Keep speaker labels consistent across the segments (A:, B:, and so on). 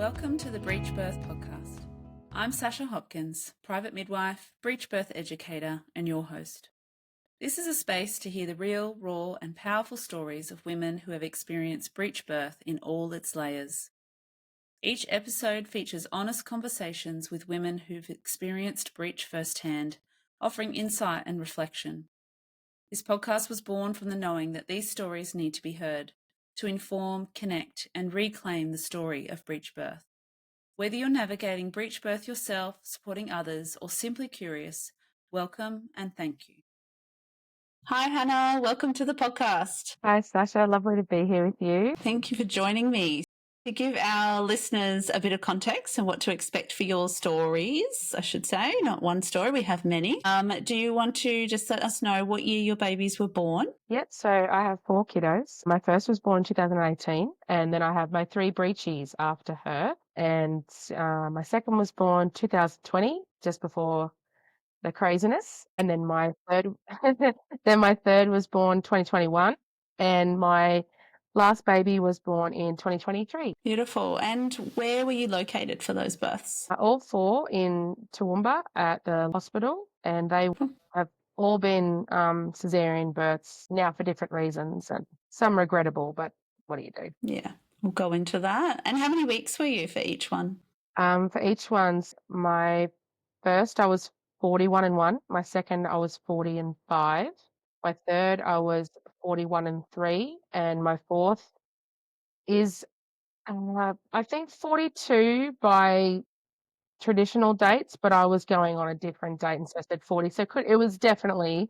A: Welcome to the Breech Birth podcast. I'm Sasha Hopkins, private midwife, breech birth educator, and your host. This is a space to hear the real, raw, and powerful stories of women who have experienced breech birth in all its layers. Each episode features honest conversations with women who've experienced breech firsthand, offering insight and reflection. This podcast was born from the knowing that these stories need to be heard to inform, connect, and reclaim the story of breech birth. Whether you're navigating breech birth yourself, supporting others, or simply curious, welcome and thank you. Hi, Hannah. Welcome to the podcast.
B: Hi, Sasha. Lovely to be here with you.
A: Thank you for joining me. To give our listeners a bit of context and what to expect for your stories, I should say, not one story, we have many. Do you want to just let us know what year your babies were born?
B: Yep, so I have 4 kiddos. My first was born 2018, and then I have my 3 breechies after her. And my second was born 2020, just before the craziness. And then my third, my third was born 2021, and my last baby was born in 2023.
A: Beautiful. And where were you located for those births?
B: All 4 in Toowoomba at the hospital, and they have all been cesarean births now for different reasons, and some regrettable, but what do you do?
A: Yeah, we'll go into that. And how many weeks were you for each one?
B: For each one's, my first I was 41 and 1, my second I was 40 and 5, my third I was 41 and 3, and my fourth is I think 42 by traditional dates, but I was going on a different date, and so I said 40. So it was definitely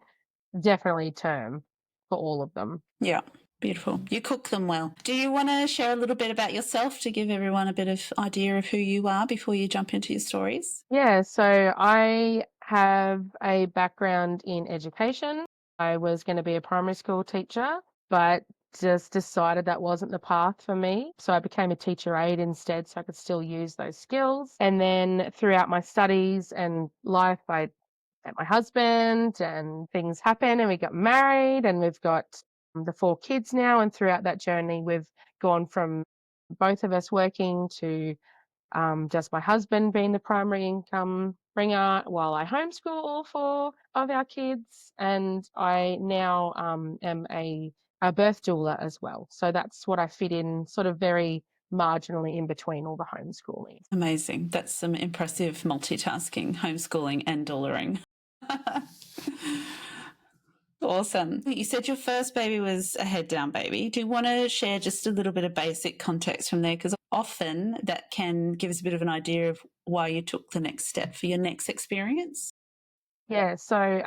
B: term for all of them.
A: Yeah, beautiful. You cook them well. Do you want to share a little bit about yourself to give everyone a bit of idea of who you are before you jump into your stories?
B: Yeah, so I have a background in education. I was going to be a primary school teacher, but just decided that wasn't the path for me. So I became a teacher aide instead, so I could still use those skills. And then throughout my studies and life, I met my husband and things happened and we got married and we've got the 4 kids now. And throughout that journey, we've gone from both of us working to just my husband being the primary income bringer while I homeschool all 4 of our kids. And I now am a birth doula as well. So that's what I fit in sort of very marginally in between all the homeschooling.
A: Amazing. That's some impressive multitasking, homeschooling and doulaing. Awesome. You said your first baby was a head down baby. Do you want to share just a little bit of basic context from there? Because often that can give us a bit of an idea of why you took the next step for your next experience.
B: Yeah, so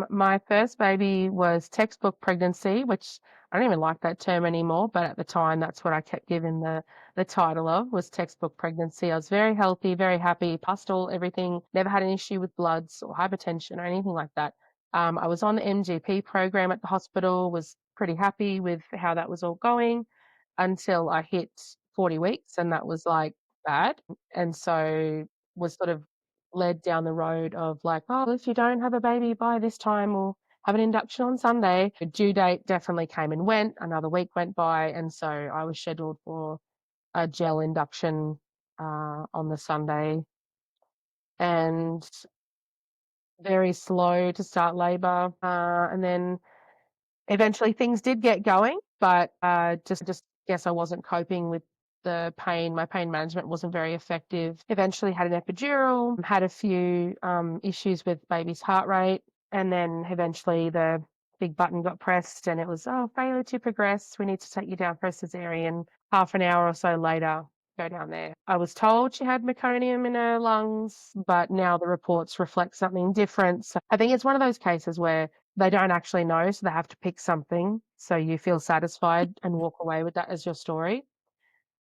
B: my first baby was textbook pregnancy, which I don't even like that term anymore, but at the time that's what I kept giving the title of, was textbook pregnancy. I was very healthy, very happy, passed everything, never had an issue with bloods or hypertension or anything like that. I was on the MGP program at the hospital, was pretty happy with how that was all going until I hit 40 weeks, and that was like bad. And so was sort of led down the road of like, oh, if you don't have a baby by this time, we'll have an induction on Sunday. The due date definitely came and went. Another week went by, and so I was scheduled for a gel induction on the Sunday, and very slow to start labour, and then eventually things did get going, but just guess I wasn't coping with the pain. My pain management wasn't very effective. Eventually had an epidural, had a few issues with baby's heart rate, and then eventually the big button got pressed and it was, oh, failure to progress. We need to take you down for a cesarean. Half an hour or so later, go down there. I was told she had meconium in her lungs, but now the reports reflect something different. So I think it's one of those cases where they don't actually know, so they have to pick something so you feel satisfied and walk away with that as your story.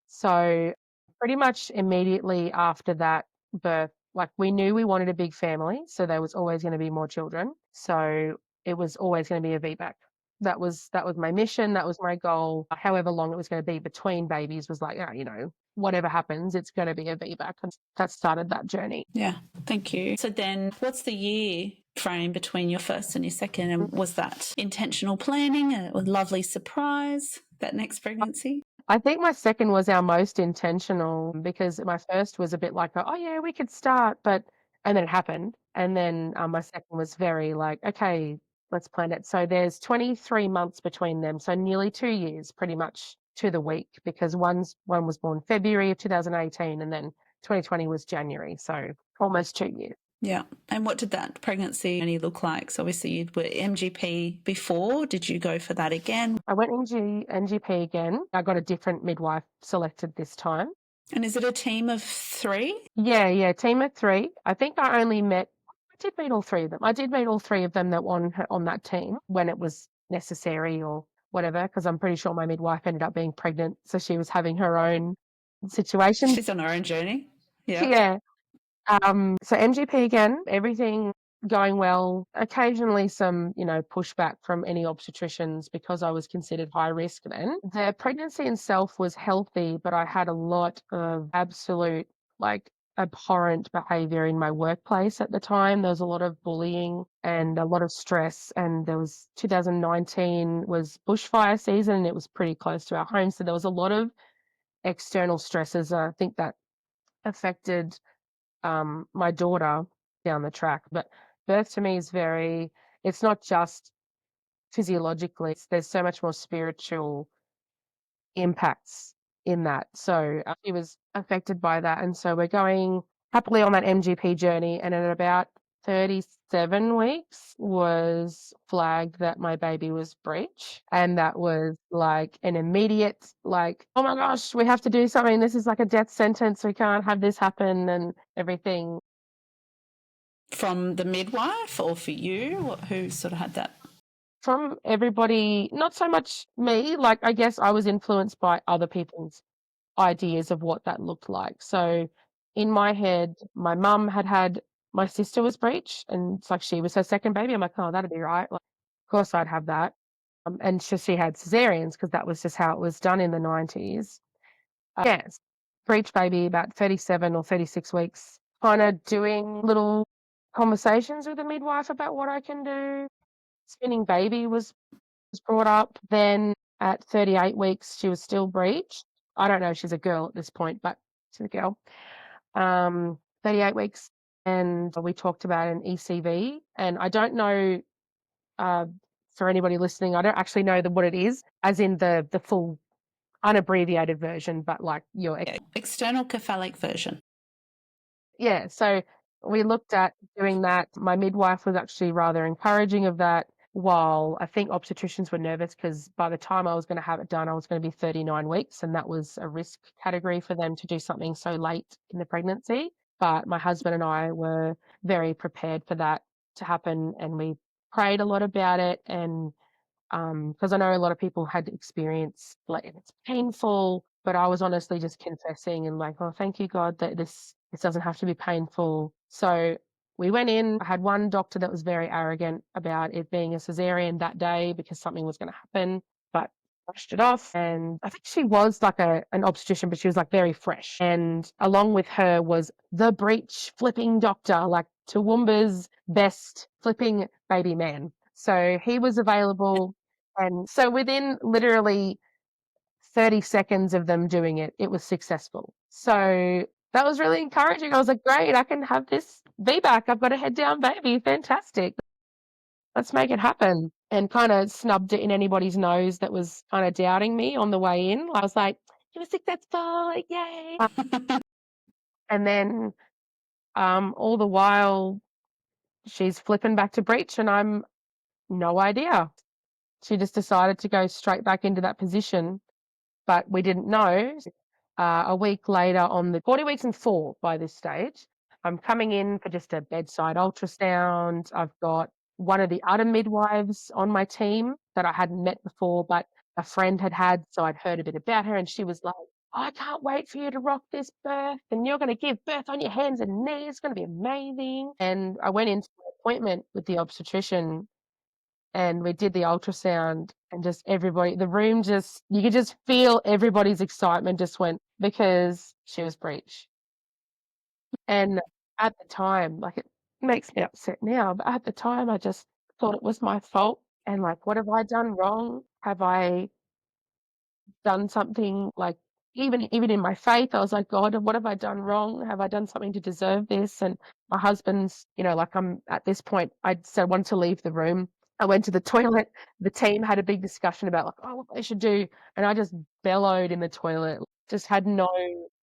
B: So pretty much immediately after that birth, like we knew we wanted a big family, so there was always going to be more children. So it was always going to be a VBAC. That was my mission, that was my goal. However long it was going to be between babies was like, whatever happens, it's going to be a VBAC. And that started that journey.
A: Yeah, thank you. So then what's the year frame between your first and your second? And was that intentional planning, a lovely surprise, that next pregnancy?
B: I think my second was our most intentional because my first was a bit like, oh yeah, we could start, and then it happened. And then my second was very like, okay, let's plan it. So there's 23 months between them. So nearly 2 years pretty much to the week because one was born February of 2018 and then 2020 was January. So almost 2 years.
A: Yeah. And what did that pregnancy journey look like? So obviously you were MGP before. Did you go for that again?
B: I went NGP again. I got a different midwife selected this time.
A: And is it a team of 3?
B: Yeah, team of three. I think I did meet all three of them. I did meet all three of them that were on that team when it was necessary or whatever, because I'm pretty sure my midwife ended up being pregnant, so she was having her own situation.
A: She's on her own journey. Yeah.
B: Yeah. So MGP again, everything going well. Occasionally some, pushback from any obstetricians because I was considered high risk then. The pregnancy itself was healthy, but I had a lot of absolute like abhorrent behavior in my workplace at the time. There was a lot of bullying and a lot of stress, and there was 2019 was bushfire season and it was pretty close to our home. So there was a lot of external stresses. I think that affected my daughter down the track. But birth to me is it's not just physiologically, there's so much more spiritual impacts in that. So she was affected by that. And so we're going happily on that MGP journey. And at about 37 weeks was flagged that my baby was breech. And that was like an immediate, like, oh my gosh, we have to do something. This is like a death sentence. We can't have this happen and everything.
A: From the midwife or for you? Who sort of had that?
B: From everybody, not so much me, like I guess I was influenced by other people's ideas of what that looked like. So in my head, my mum had my sister was breech and it's like she was her second baby. I'm like, oh, that'd be right. Like, of course I'd have that. And she had cesareans because that was just how it was done in the 90s. Yes, breech baby about 37 or 36 weeks, kind of doing little conversations with the midwife about what I can do. Spinning baby was brought up. Then at 38 weeks, she was still breached. I don't know if she's a girl at this point, but she's a girl. 38 weeks. And we talked about an ECV. And I don't know, uh, for anybody listening, I don't actually know what it is, as in the full unabbreviated version, but like your
A: external cephalic version.
B: Yeah, so we looked at doing that. My midwife was actually rather encouraging of that, while I think obstetricians were nervous because by the time I was going to have it done, I was going to be 39 weeks, and that was a risk category for them to do something so late in the pregnancy. But my husband and I were very prepared for that to happen, and we prayed a lot about it. And because I know a lot of people had experience like and it's painful, but I was honestly just confessing and like, oh, thank you, God, that this doesn't have to be painful. So we went in. I had one doctor that was very arrogant about it being a cesarean that day because something was going to happen, but brushed it off. And I think she was like an obstetrician, but she was like very fresh. And along with her was the breech flipping doctor, like Toowoomba's best flipping baby man. So he was available. And so within literally 30 seconds of them doing it, it was successful. So that was really encouraging. I was like, great, I can have this VBAC. I've got a head down baby. Fantastic. Let's make it happen. And kind of snubbed it in anybody's nose that was kind of doubting me on the way in. I was like, it was successful. Yay. And then all the while, she's flipping back to breech and I'm no idea. She just decided to go straight back into that position, but we didn't know. A week later, on the 40 weeks and 4 by this stage, I'm coming in for just a bedside ultrasound. I've got one of the other midwives on my team that I hadn't met before, but a friend had, so I'd heard a bit about her, and she was like, I can't wait for you to rock this birth, and you're going to give birth on your hands and knees. It's going to be amazing. And I went into an appointment with the obstetrician and we did the ultrasound and just everybody, the room just, you could just feel everybody's excitement just went because she was breech. And at the time, like it makes me upset now, but at the time I just thought it was my fault. And like, what have I done wrong? Have I done something like even in my faith, I was like, God, what have I done wrong? Have I done something to deserve this? And my husband's, like I'm at this point, I said I wanted to leave the room. I went to the toilet. The team had a big discussion about like, oh, what they should do. And I just bellowed in the toilet, just had no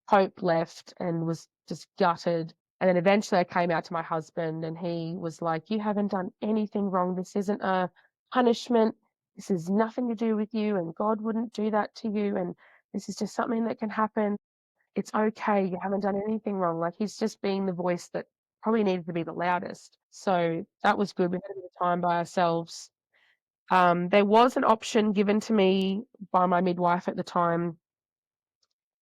B: hope left and was just gutted. And then eventually I came out to my husband and he was like, you haven't done anything wrong. This isn't a punishment. This has nothing to do with you, and God wouldn't do that to you. And this is just something that can happen. It's okay. You haven't done anything wrong. Like he's just being the voice that probably needed to be the loudest. So that was good. We had a bit of time by ourselves. There was an option given to me by my midwife at the time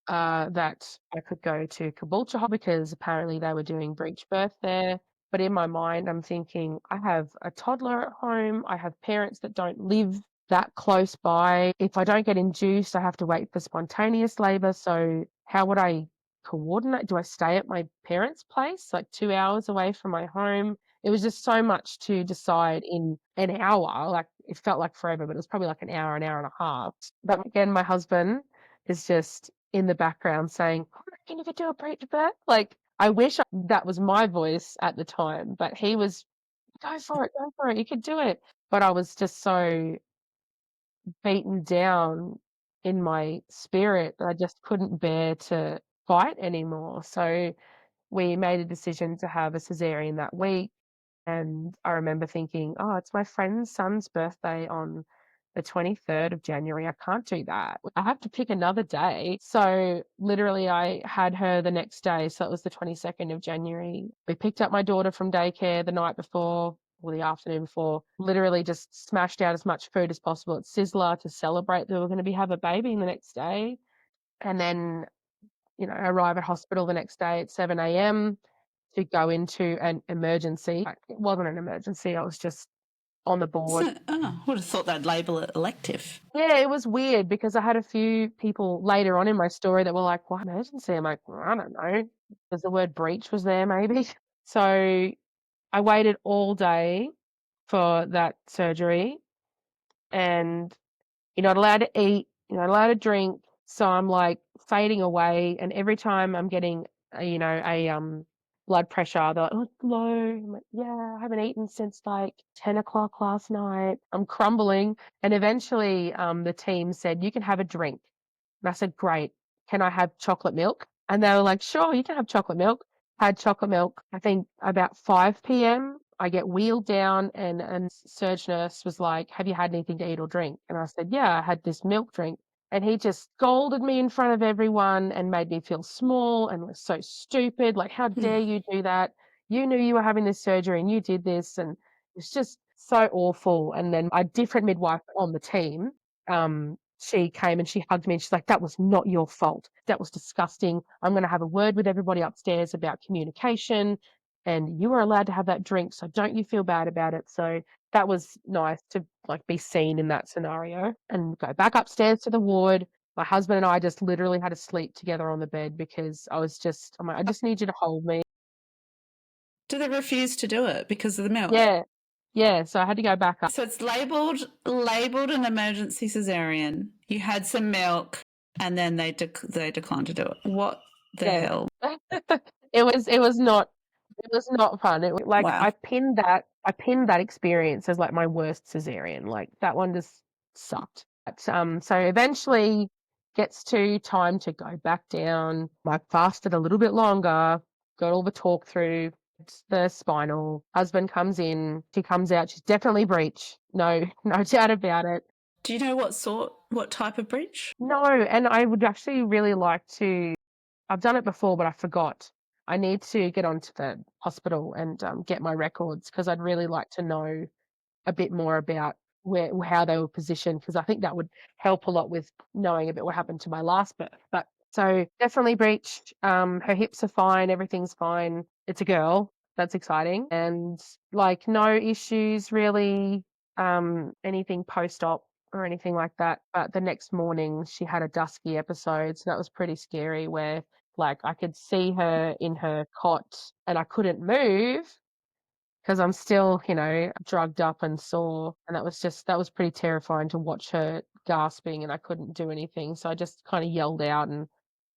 B: that I could go to Caboolture because apparently they were doing breech birth there. But in my mind, I'm thinking, I have a toddler at home. I have parents that don't live that close by. If I don't get induced, I have to wait for spontaneous labor. So how would I coordinate? Do I stay at my parents' place, like 2 hours away from my home? It was just so much to decide in an hour. Like it felt like forever, but it was probably like an hour and a half. But again, my husband is just in the background saying, "I reckon you could do a breech birth." Like, I wish that was my voice at the time, but he was, go for it, you could do it. But I was just so beaten down in my spirit that I just couldn't bear to fight anymore. So we made a decision to have a cesarean that week. And I remember thinking, oh, it's my friend's son's birthday on the 23rd of January. I can't do that. I have to pick another day. So literally, I had her the next day. So it was the 22nd of January. We picked up my daughter from daycare the night before or the afternoon before, literally just smashed out as much food as possible at Sizzler to celebrate that we were going to have a baby the next day. And then, arrive at hospital the next day at 7 a.m. to go into an emergency. It wasn't an emergency. I was just on the board.
A: I would have thought they'd label it elective.
B: Yeah, it was weird because I had a few people later on in my story that were like, "What emergency?" I'm like, well, I don't know. Because the word breach was there, maybe. So I waited all day for that surgery, and you're not allowed to eat, you're not allowed to drink. So I'm like fading away, and every time I'm getting, a blood pressure, they're like, "Oh, it's low." I'm like, "Yeah, I haven't eaten since like 10 o'clock last night." I'm crumbling, and eventually, the team said, "You can have a drink." And I said, "Great. Can I have chocolate milk?" And they were like, "Sure, you can have chocolate milk." Had chocolate milk. I think about 5 p.m. I get wheeled down and surge nurse was like, "Have you had anything to eat or drink?" And I said, "Yeah, I had this milk drink." And he just scolded me in front of everyone and made me feel small and was so stupid. Like, how dare you do that? You knew you were having this surgery and you did this. And it's just so awful. And then a different midwife on the team, she came and she hugged me and she's like, "That was not your fault. That was disgusting. I'm going to have a word with everybody upstairs about communication, and you were allowed to have that drink, so don't you feel bad about it." So that was nice to like be seen in that scenario and go back upstairs to the ward. My husband and I just literally had to sleep together on the bed because I'm like, "I just need you to hold me."
A: Do they refuse to do it because of the milk?
B: Yeah. Yeah. So I had to go back up.
A: So it's labeled an emergency cesarean. You had some milk, and then they declined to do it. What the
B: Yeah.
A: hell?
B: It was not fun. It was like
A: Wow.
B: I pinned that experience as like my worst cesarean. Like that one just sucked. But, so eventually gets to time to go back down. I fasted a little bit longer, got all the talk through, the spinal. Husband comes in, she comes out, she's definitely breech. No, no doubt about it.
A: Do you know what type of breech?
B: No, and I would actually really like to. I've done it before, but I forgot. I need to get onto the hospital and get my records because I'd really like to know a bit more about how they were positioned because I think that would help a lot with knowing a bit what happened to my last birth. But so definitely breached. Her hips are fine, everything's fine. It's a girl. That's exciting. And like no issues really, anything post-op or anything like that. But the next morning she had a dusky episode, so that was pretty scary where like I could see her in her cot and I couldn't move because I'm still, drugged up and sore. And that was pretty terrifying to watch her gasping and I couldn't do anything. So I just kind of yelled out and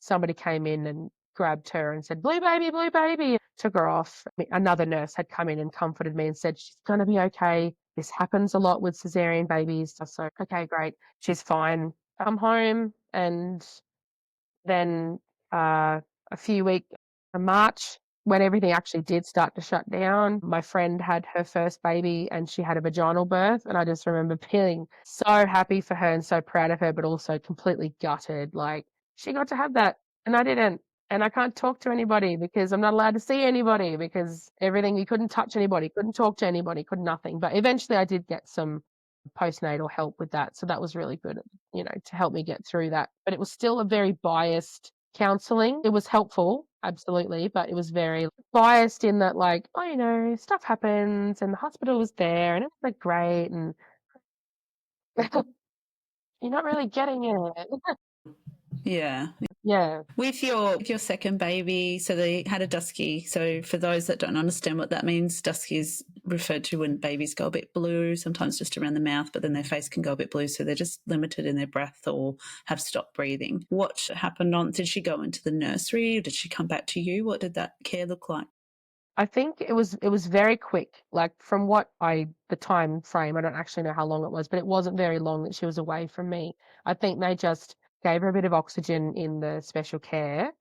B: somebody came in and grabbed her and said, blue baby, took her off. Another nurse had come in and comforted me and said, she's going to be okay. This happens a lot with cesarean babies. So, okay, great. She's fine. Come home and then a few weeks in March, when everything actually did start to shut down, my friend had her first baby and she had a vaginal birth. And I just remember feeling so happy for her and so proud of her, but also completely gutted. Like, she got to have that and I didn't. And I can't talk to anybody because I'm not allowed to see anybody because everything, you couldn't touch anybody, couldn't talk to anybody, could nothing. But eventually I did get some postnatal help with that. So that was really good, to help me get through that. But it was still a very biased counseling. It was helpful, absolutely, but it was very biased in that, like, oh, stuff happens and the hospital was there and it was like great. And you're not really getting it.
A: Yeah.
B: Yeah.
A: With your second baby, so they had a dusky. So for those that don't understand what that means, dusky is referred to when babies go a bit blue, sometimes just around the mouth, but then their face can go a bit blue. So they're just limited in their breath or have stopped breathing. What happened did she go into the nursery or did she come back to you? What did that care look like?
B: I think it was very quick. Like from the time frame, I don't actually know how long it was, but it wasn't very long that she was away from me. I think they just gave her a bit of oxygen in the special care,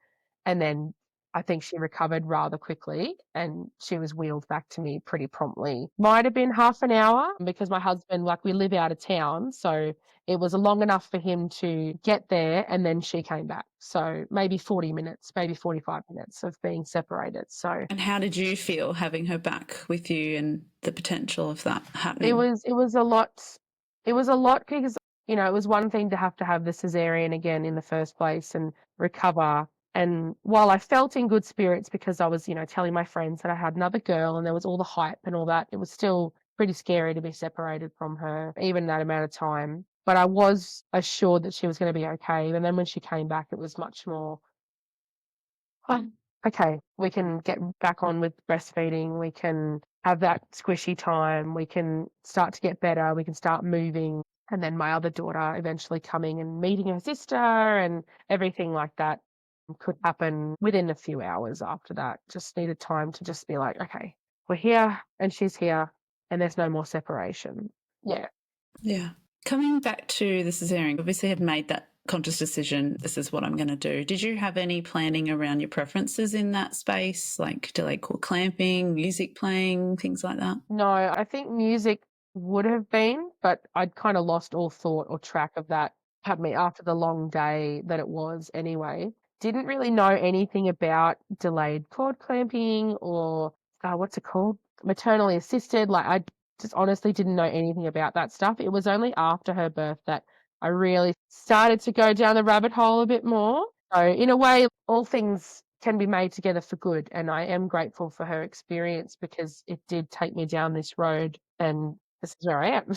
B: and then I think she recovered rather quickly and she was wheeled back to me pretty promptly. Might have been half an hour because my husband, like, we live out of town, so it was long enough for him to get there and then she came back. So maybe 40 minutes, maybe 45 minutes of being separated. So
A: And how did you feel having her back with you and the potential of that
B: it
A: happening?
B: was it was a lot it was a lot because, it was one thing to have the cesarean again in the first place and recover. And while I felt in good spirits because I was, telling my friends that I had another girl and there was all the hype and all that, it was still pretty scary to be separated from her, even that amount of time. But I was assured that she was going to be okay. And then when she came back, it was much more, "Oh, okay, we can get back on with breastfeeding. We can have that squishy time. We can start to get better. We can start moving." And then my other daughter eventually coming and meeting her sister and everything like that could happen within a few hours after that. Just needed time to just be like, okay, we're here and she's here and there's no more separation. Yeah.
A: Yeah. Coming back to the cesarean, obviously have made that conscious decision, this is what I'm going to do. Did you have any planning around your preferences in that space, like delayed cord clamping, music playing, things like that?
B: No, I think music would have been, but I'd kind of lost all thought or track of that. Had me after the long day that it was anyway. Didn't really know anything about delayed cord clamping or what's it called? Maternally assisted. Like, I just honestly didn't know anything about that stuff. It was only after her birth that I really started to go down the rabbit hole a bit more. So in a way, all things can be made together for good. And I am grateful for her experience because it did take me down this road and this is where I am.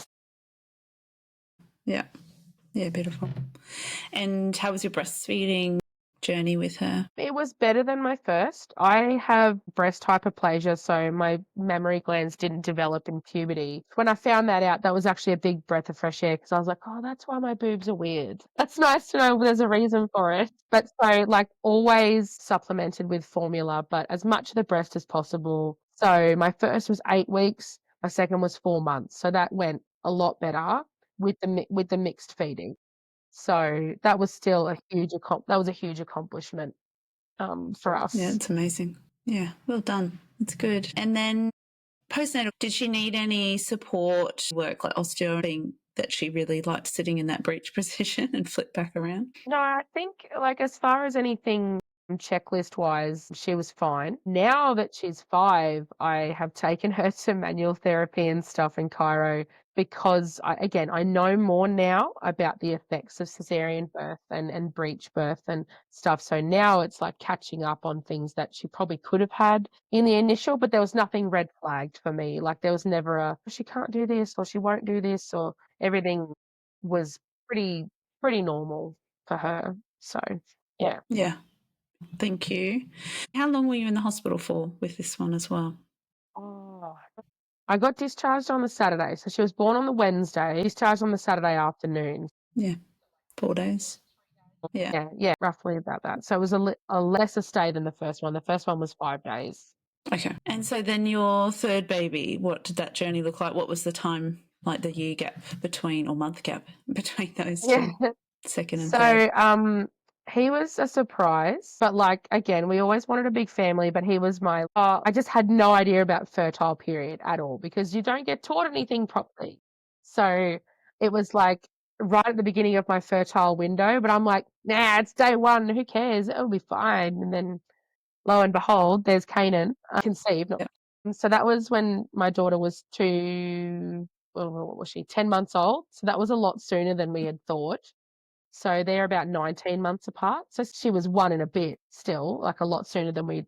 A: Yeah. Yeah, beautiful. And how was your breastfeeding journey with her?
B: It was better than my first. I have breast hyperplasia, so my mammary glands didn't develop in puberty. When I found that out, that was actually a big breath of fresh air because I was like, oh, that's why my boobs are weird. That's nice to know there's a reason for it. But so, like, always supplemented with formula, but as much of the breast as possible. So my first was 8 weeks, my second was 4 months. So that went a lot better with the mixed feeding. So that was still a huge accomplishment, for
A: Yeah,
B: us.
A: it's amazing. Yeah, well done. It's good. And then postnatal, did she need any support, work like osteo, being that she really liked sitting in that breech position and flip back around?
B: No, I think, like, as far as anything checklist wise, she was fine. Now that she's 5, I have taken her to manual therapy and stuff in Cairo because I know more now about the effects of cesarean birth and breech birth and stuff. So now it's like catching up on things that she probably could have had in the initial, but there was nothing red flagged for me. Like, there was never she can't do this or she won't do this, or everything was pretty normal for her. So, yeah.
A: Yeah, thank you. How long were you in the hospital for with this one as well?
B: Oh. I got discharged on the Saturday. So she was born on the Wednesday, discharged on the Saturday afternoon.
A: Yeah. 4 days. Yeah.
B: Yeah, roughly about that. So it was a lesser stay than the first one. The first one was 5 days.
A: Okay. And so then your third baby, what did that journey look like? What was the time, like the year gap between, or month gap between those two, second and third?
B: So he was a surprise, but like again, we always wanted a big family, but he was I just had no idea about fertile period at all because you don't get taught anything properly. So it was like right at the beginning of my fertile window, but I'm like, nah, it's day one, who cares? It'll be fine. And then lo and behold, there's Canaan, conceived.
A: Yeah.
B: And so that was when my daughter was what was she, 10 months old. So that was a lot sooner than we had thought. So they're about 19 months apart. So she was one and a bit still, like a lot sooner than we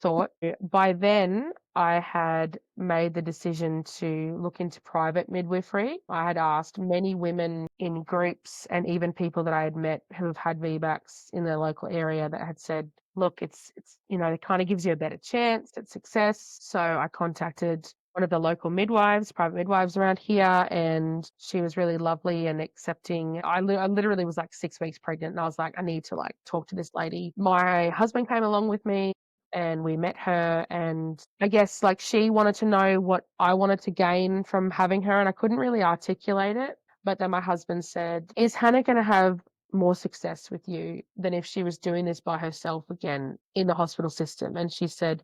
B: thought. By then, I had made the decision to look into private midwifery. I had asked many women in groups and even people that I had met who have had VBACs in their local area that had said, look, it's it kind of gives you a better chance at success. So I contacted one of the local midwives, private midwives around here, and she was really lovely and accepting. I literally was like 6 weeks pregnant, and I was like, I need to like talk to this lady. My husband came along with me, and we met her, and I guess like she wanted to know what I wanted to gain from having her, and I couldn't really articulate it. But then my husband said, "Is Hannah going to have more success with you than if she was doing this by herself again in the hospital system?" And she said,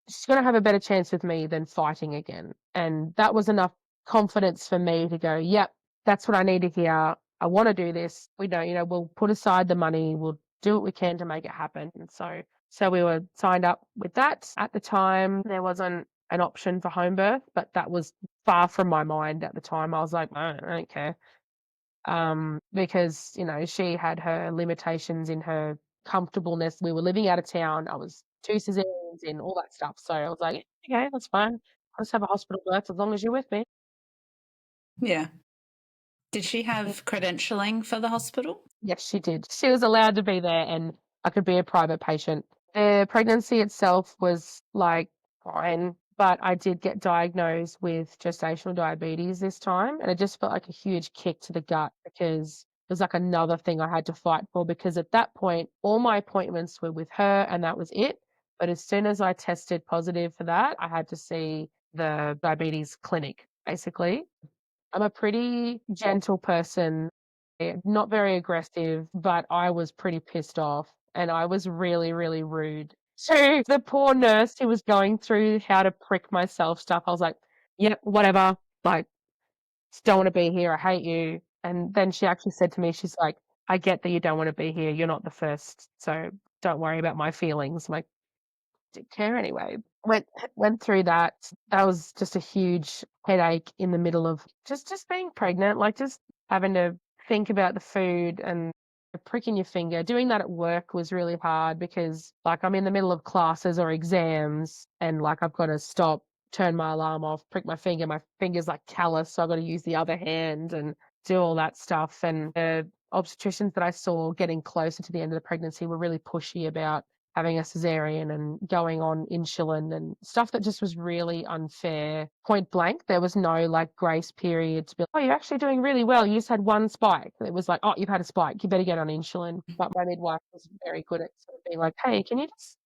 B: she's going to have a better chance with me than fighting again. And that was enough confidence for me to go, yep, that's what I need to hear. I want to do this. We don't, we'll put aside the money. We'll do what we can to make it happen. And so we were signed up with that. At the time, there wasn't an option for home birth, but that was far from my mind at the time. I was like, I don't care. Because, she had her limitations in her comfortableness. We were living out of town. I was 2 cesareans in, all that stuff. So I was like, okay, that's fine. I'll just have a hospital birth as long as you're with me.
A: Yeah. Did she have credentialing for the hospital?
B: Yes, she did. She was allowed to be there and I could be a private patient. The pregnancy itself was like fine, but I did get diagnosed with gestational diabetes this time. And it just felt like a huge kick to the gut because it was like another thing I had to fight for because at that point, all my appointments were with her and that was it. But as soon as I tested positive for that, I had to see the diabetes clinic, basically. I'm a pretty gentle person, not very aggressive, but I was pretty pissed off and I was really, really rude to the poor nurse who was going through how to prick myself stuff. I was like, yep, whatever. Like, just don't want to be here. I hate you. And then she actually said to me, she's like, I get that you don't want to be here. You're not the first. So don't worry about my feelings. I'm like, didn't care anyway. Went through that. That was just a huge headache in the middle of just being pregnant, like just having to think about the food and a prick in your finger. Doing that at work was really hard because like I'm in the middle of classes or exams and like I've got to stop, turn my alarm off, prick my finger. My finger's like callous, so I've got to use the other hand and do all that stuff. And the obstetricians that I saw getting closer to the end of the pregnancy were really pushy about having a cesarean and going on insulin and stuff that just was really unfair. Point blank, there was no like grace period to be, oh, you're actually doing really well. You just had one spike. It was like, oh, you've had a spike. You better get on insulin. But my midwife was very good at sort of being like, hey, can you just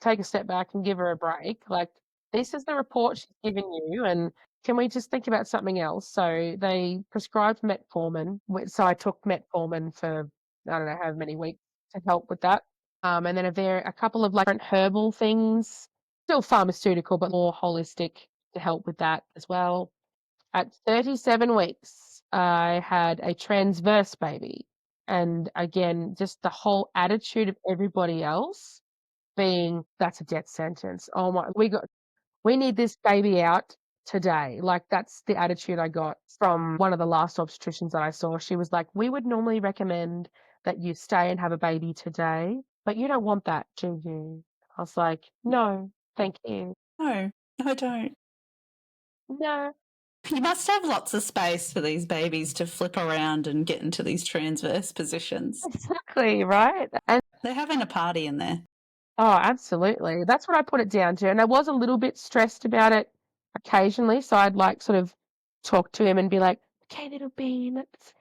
B: take a step back and give her a break? Like, this is the report she's given you, and can we just think about something else? So they prescribed metformin. So I took metformin for I don't know how many weeks to help with that. And then a couple of like different herbal things, still pharmaceutical, but more holistic to help with that as well. At 37 weeks, I had a transverse baby. And again, just the whole attitude of everybody else being, that's a death sentence. Oh my, we need this baby out today. Like that's the attitude I got from one of the last obstetricians that I saw. She was like, we would normally recommend that you stay and have a baby today, but you don't want that, do you? I was like, no, thank you.
A: No, I don't.
B: No.
A: You must have lots of space for these babies to flip around and get into these transverse positions.
B: Exactly, right? And
A: They're having a party in there.
B: oh, absolutely. That's what I put it down to. And I was a little bit stressed about it occasionally. So I'd like sort of talk to him and be like, okay, little bean, let's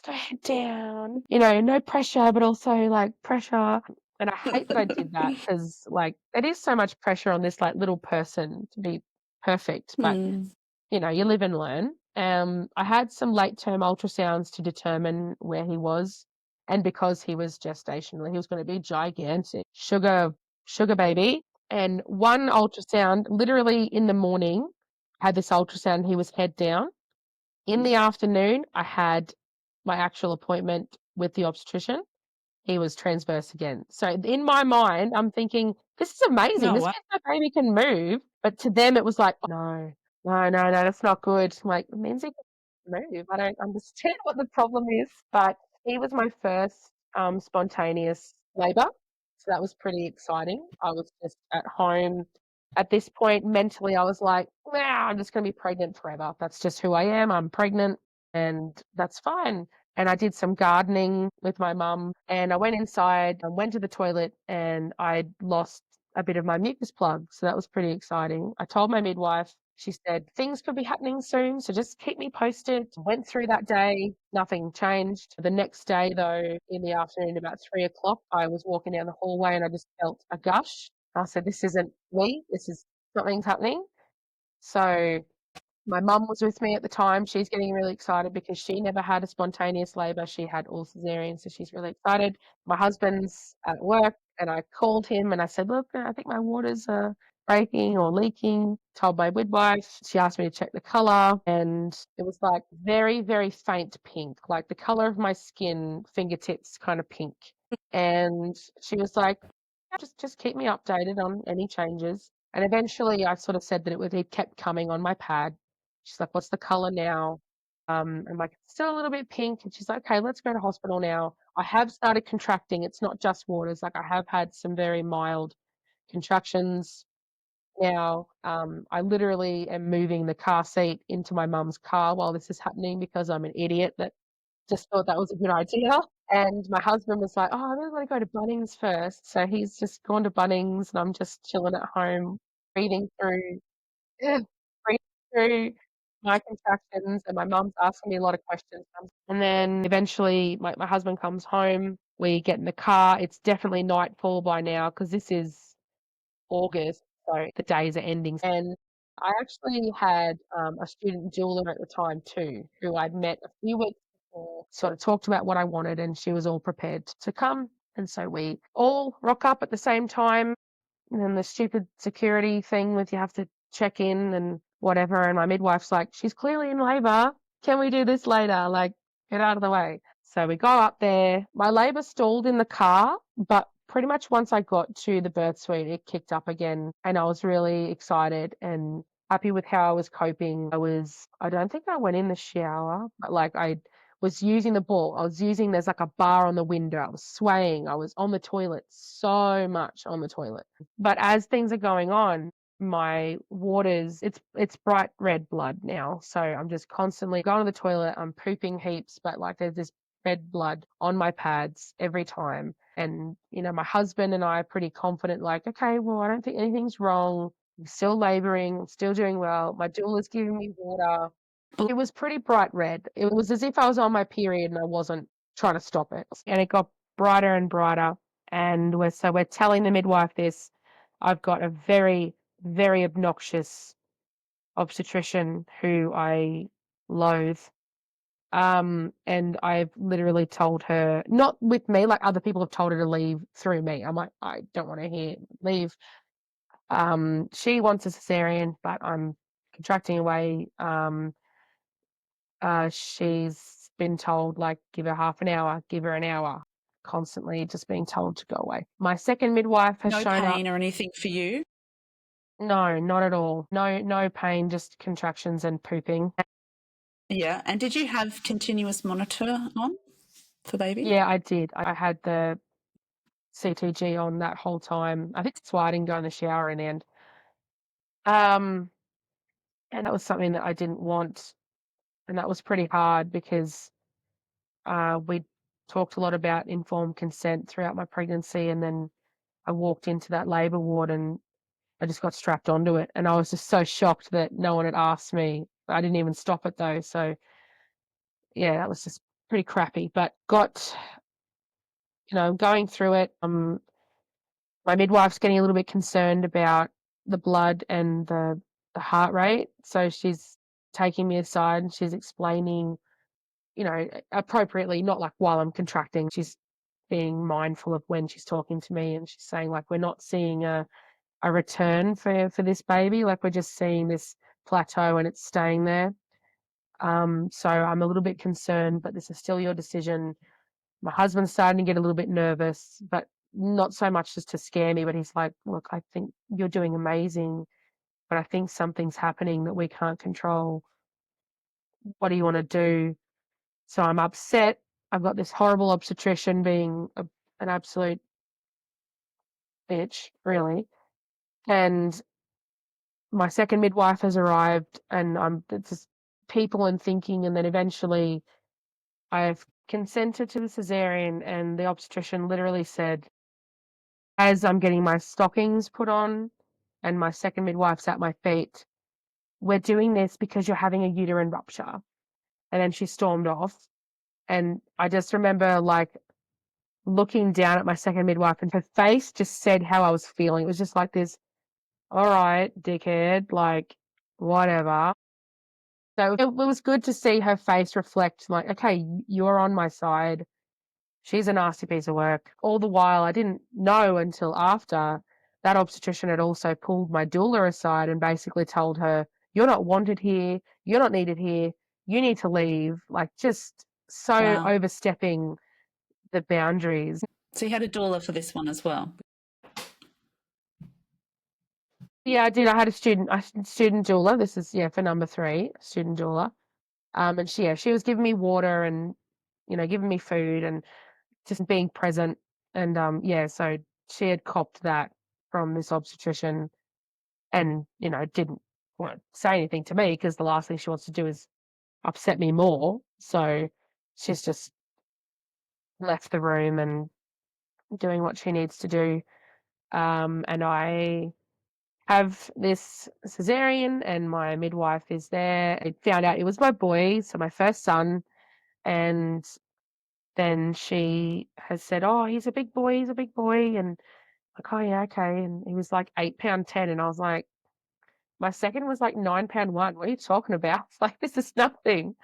B: go head down. No pressure, but also like pressure. And I hate that I did that because like it is so much pressure on this like little person to be perfect. But
A: Mm.
B: you live and learn. I had some late term ultrasounds to determine where he was. And because he was gestational, he was going to be gigantic, sugar baby. And one ultrasound, literally in the morning, I had this ultrasound, he was head down. In the afternoon, I had my actual appointment with the obstetrician. He was transverse again. So in my mind, I'm thinking, this is amazing.
A: Oh,
B: This
A: wow.
B: means my baby can move. But to them, it was like, no, no, no, no, that's not good. I'm like, it means he can move. I don't understand what the problem is. But he was my first spontaneous labor. So that was pretty exciting. I was just at home. At this point, mentally, I was like, wow, I'm just going to be pregnant forever. That's just who I am. I'm pregnant and that's fine. And I did some gardening with my mum and I went inside and went to the toilet and I'd lost a bit of my mucus plug. So that was pretty exciting. I told my midwife, she said, things could be happening soon. So just keep me posted. Went through that day, nothing changed. The next day, though, in the afternoon, about 3 o'clock, I was walking down the hallway and I just felt a gush. I said, this isn't me. This is something's happening. So my mum was with me at the time. She's getting really excited because she never had a spontaneous labour. She had all cesarean, so she's really excited. My husband's at work, and I called him and I said, "Look, I think my waters are breaking or leaking." Told my midwife. She asked me to check the colour, and it was like very, very faint pink, like the colour of my skin, fingertips kind of pink. And she was like, just keep me updated on any changes. And eventually I sort of said that it kept coming on my pad. She's like, what's the color now? I'm like, it's still a little bit pink. And she's like, okay, let's go to hospital now. I have started contracting. It's not just waters. Like I have had some very mild contractions now. I literally am moving the car seat into my mum's car while this is happening because I'm an idiot that just thought that was a good idea. And my husband was like, oh, I really want to go to Bunnings first. So he's just gone to Bunnings and I'm just chilling at home, breathing through, yeah, breathing through my contractions. And my mum's asking me a lot of questions. And then eventually my husband comes home. We get in the car. It's definitely nightfall by now because this is August. So the days are ending. And I actually had a student doula at the time too, who I'd met a few weeks before, sort of talked about what I wanted, and she was all prepared to come. And so we all rock up at the same time. And then the stupid security thing with you have to check in and whatever. And my midwife's like, she's clearly in labour. Can we do this later? Like, get out of the way. So we go up there. My labour stalled in the car, but pretty much once I got to the birth suite, it kicked up again. And I was really excited and happy with how I was coping. I don't think I went in the shower, but like I was using the ball. There's like a bar on the window. I was swaying. I was on the toilet so much on the toilet. But as things are going on, my waters, it's bright red blood now. So I'm just constantly going to the toilet. I'm pooping heaps, but like there's this red blood on my pads every time. And, my husband and I are pretty confident, like, okay, well, I don't think anything's wrong. I'm still laboring. I'm still doing well. My doula's giving me water. It was pretty bright red. It was as if I was on my period and I wasn't trying to stop it. And it got brighter and brighter. And we're telling the midwife this. I've got a very, very obnoxious obstetrician who I loathe. And I've literally told her, not with me, like other people have told her to leave through me. I'm like, I don't want to hear leave. She wants a cesarean, but I'm contracting away. She's been told, like, give her half an hour, give her an hour, constantly just being told to go away. My second midwife has
A: No
B: shown up.
A: pain or anything for you?
B: No, not at all. No, no pain, just contractions and pooping.
A: Yeah. And did you have continuous monitor on for baby?
B: Yeah, I did. I had the CTG on that whole time. I think that's why I didn't go in the shower in the end. Um, and that was something that I didn't want, and that was pretty hard because we talked a lot about informed consent throughout my pregnancy, and then I walked into that labour ward and I just got strapped onto it, and I was just so shocked that no one had asked me. I didn't even stop it though, so yeah, that was just pretty crappy, but going through it. My midwife's getting a little bit concerned about the blood and the heart rate, so she's taking me aside and she's explaining, appropriately, not like while I'm contracting. She's being mindful of when she's talking to me, and she's saying, like, we're not seeing a return for this baby, like, we're just seeing this plateau and it's staying there. So I'm a little bit concerned, but this is still your decision. My husband's starting to get a little bit nervous, but not so much just to scare me, but he's like, "Look, I think you're doing amazing, but I think something's happening that we can't control. What do you wanna do?" So I'm upset. I've got this horrible obstetrician being an absolute bitch, really, and my second midwife has arrived, and it's just people and thinking, and then eventually I've consented to the cesarean, and the obstetrician literally said, as I'm getting my stockings put on and my second midwife's at my feet, "We're doing this because you're having a uterine rupture." And then she stormed off. And I just remember, like, looking down at my second midwife, and her face just said how I was feeling. It was just like this, "All right, dickhead, like, whatever." So it was good to see her face reflect, like, "Okay, you're on my side. She's a nasty piece of work." All the while, I didn't know until after that obstetrician had also pulled my doula aside and basically told her, "You're not wanted here. You're not needed here. You need to leave." Like, just so
A: Wow.
B: overstepping the boundaries.
A: So you had a doula for this one as well.
B: Yeah, I did. I had a student doula. This is, yeah, for number 3, student doula. And she was giving me water and, giving me food and just being present. And yeah, so she had copped that from this obstetrician and, didn't want to say anything to me because the last thing she wants to do is upset me more. So she's just left the room and doing what she needs to do. And I have this cesarean, and my midwife is there. I found out it was my boy, so my first son. And then she has said, "Oh, he's a big boy, he's a big boy." And like, "Oh, yeah, okay." And he was like 8 pound 10. And I was like, my second was like 9 pound 1. What are you talking about? Like, this is nothing.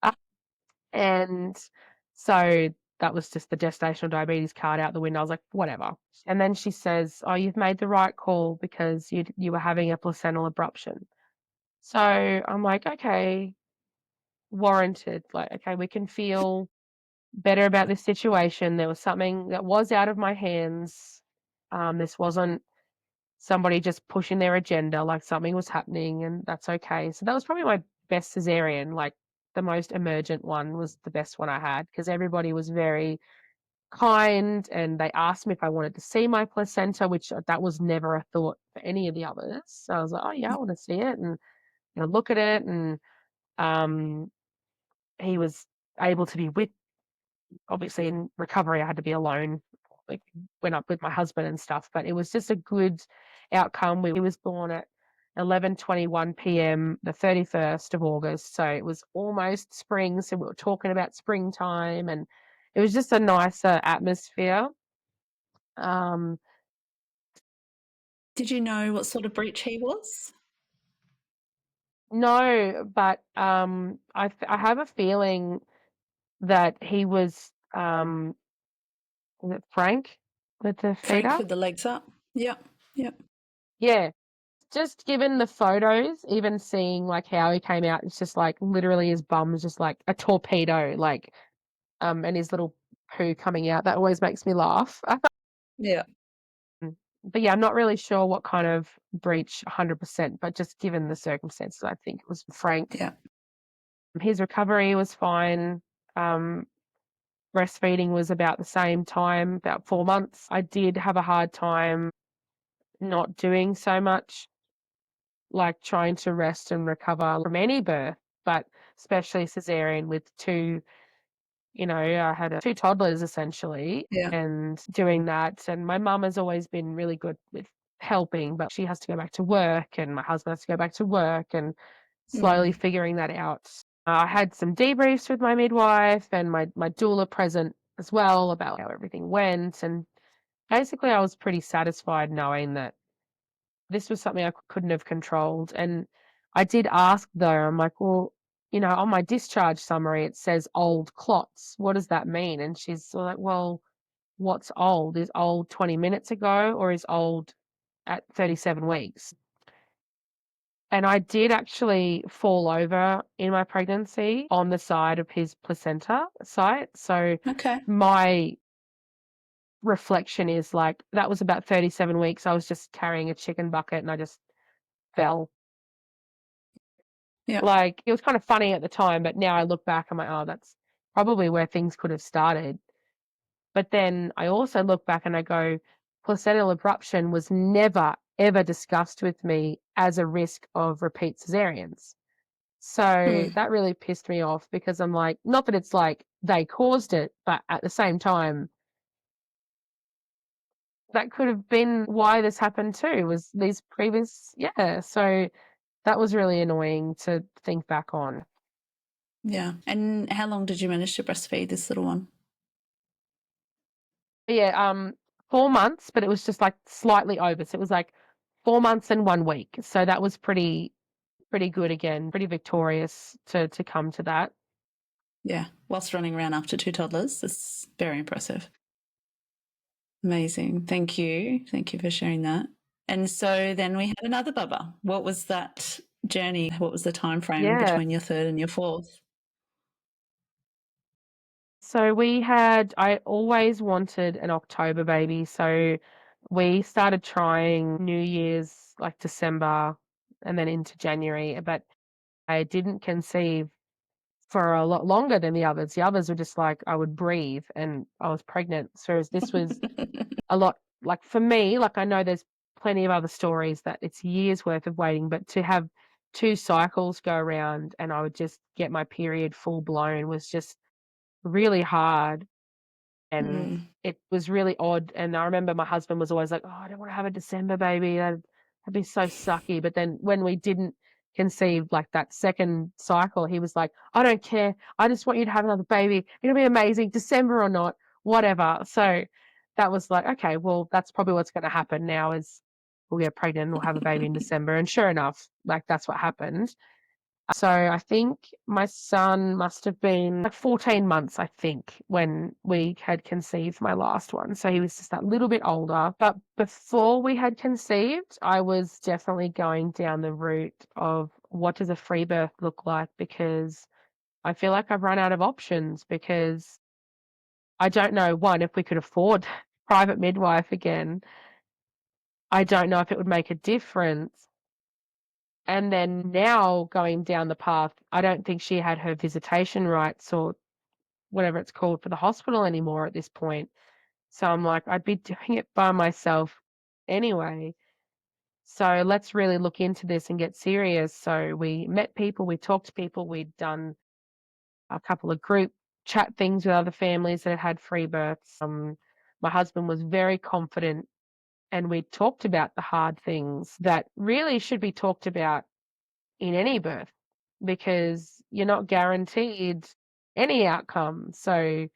B: Uh, And so that was just the gestational diabetes card out the window. I was like, whatever. And then she says, "Oh, you've made the right call because you were having a placental abruption." So I'm like, okay, warranted. Like, okay, we can feel better about this situation. There was something that was out of my hands. This wasn't somebody just pushing their agenda, like something was happening, and that's okay. So that was probably my best cesarean, like the most emergent one was the best one I had because everybody was very kind and they asked me if I wanted to see my placenta, which that was never a thought for any of the others. So I was like, "Oh yeah, I want to see it and look at it." And um, he was able to be with, obviously in recovery, I had to be alone, like, went up with my husband and stuff, but it was just a good outcome. He was born at 11:21 p.m., the 31st of August, so it was almost spring, so we were talking about springtime, and it was just a nicer atmosphere. Um,
A: Did you know what sort of breech he was?
B: no, but, I have a feeling that he was, is it Frank with the
A: Frank
B: feeder?
A: with the legs up. Yep. Yep.
B: Yeah. Just given the photos, even seeing, like, how he came out, it's just, like, literally his bum is just like a torpedo, like, and his little poo coming out, that always makes me laugh.
A: Yeah.
B: But, yeah, I'm not really sure what kind of breach 100%, but just given the circumstances, I think it was Frank.
A: Yeah.
B: His recovery was fine. Um, Breastfeeding was about the same time, about 4 months. I did have a hard time not doing so much, like trying to rest and recover from any birth, but especially cesarean with two, I had 2 toddlers essentially,
A: Yeah.
B: and doing that. And my mum has always been really good with helping, but she has to go back to work and my husband has to go back to work and slowly figuring that out. I had some debriefs with my midwife and my doula present as well about how everything went. And basically, I was pretty satisfied knowing that this was something I couldn't have controlled. And I did ask though, I'm like, well, on my discharge summary, it says old clots. What does that mean? And she's sort of like, well, what's old? Is old 20 minutes ago or is old at 37 weeks? And I did actually fall over in my pregnancy on the side of his placenta site. So
A: Okay.
B: my reflection is like that was about 37 weeks. I was just carrying a chicken bucket and I just fell.
A: Yeah.
B: Like it was kind of funny at the time, but now I look back, I'm like, oh, that's probably where things could have started. But then I also look back and I go, placental abruption was never, ever discussed with me as a risk of repeat cesareans. So
A: Mm.
B: that really pissed me off because I'm like, not that it's like they caused it, but at the same time, that could have been why this happened too, was these previous, yeah. So that was really annoying to think back on.
A: Yeah. And how long did you manage to breastfeed this little one?
B: But yeah, 4 months, but it was just like slightly over. So it was like 4 months and 1 week. So that was pretty good again, pretty victorious to come to that.
A: Yeah. Whilst running around after two toddlers. That's very impressive. Amazing. Thank you. Thank you for sharing that. And so then we had another bubba. What was that journey? What was the time frame
B: Yeah.
A: between your third and your fourth?
B: So I always wanted an October baby. So we started trying New Year's, like December and then into January, but I didn't conceive for a lot longer than the others. The others were just like I would breathe and I was pregnant. Whereas this was a lot like for me, like I know there's plenty of other stories that it's years worth of waiting, but to have two cycles go around and I would just get my period full blown was just really hard. And
A: Mm.
B: it was really odd, and I remember my husband was always like, "Oh, I don't wanna have a December baby, that'd be so sucky," but then when we didn't conceive, like, that second cycle, he was like, "I don't care, I just want you to have another baby, it'll be amazing, December or not, whatever." So, that was like, "Okay, well, that's probably what's gonna happen now is we'll get pregnant and we'll have a baby in December," and sure enough, like, that's what happened. So I think my son must have been like 14 months, I think, when we had conceived my last one. So he was just that little bit older. But before we had conceived, I was definitely going down the route of what does a free birth look like? Because I feel like I've run out of options because I don't know, one, if we could afford private midwife again. I don't know if it would make a difference. And then now going down the path, I don't think she had her visitation rights or whatever it's called for the hospital anymore at this point. So I'm like, I'd be doing it by myself anyway. So let's really look into this and get serious. So we met people, we talked to people, we'd done a couple of group chat things with other families that had had free births. My husband was very confident and we talked about the hard things that really should be talked about in any birth because you're not guaranteed any outcome. So,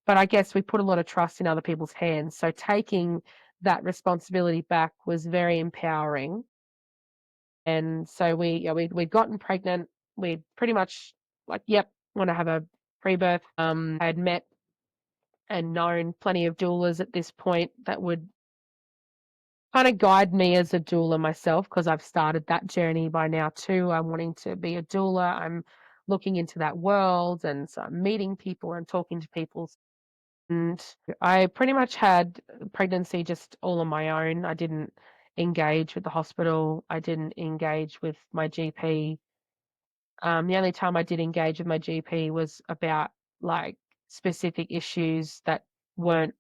B: but I guess we put a lot of trust in other people's hands. So taking that responsibility back was very empowering. And so we'd gotten pregnant. We'd pretty much like, yep, want to have a pre-birth. I had met and known plenty of doulas at this point that would kind of guide me as a doula myself because I've started that journey by now too. I'm wanting to be a doula. I'm looking into that world and so I'm meeting people and talking to people. And I pretty much had pregnancy just all on my own. I didn't engage with the hospital. I didn't engage with my GP. The only time I did engage with my GP was about like specific issues that weren't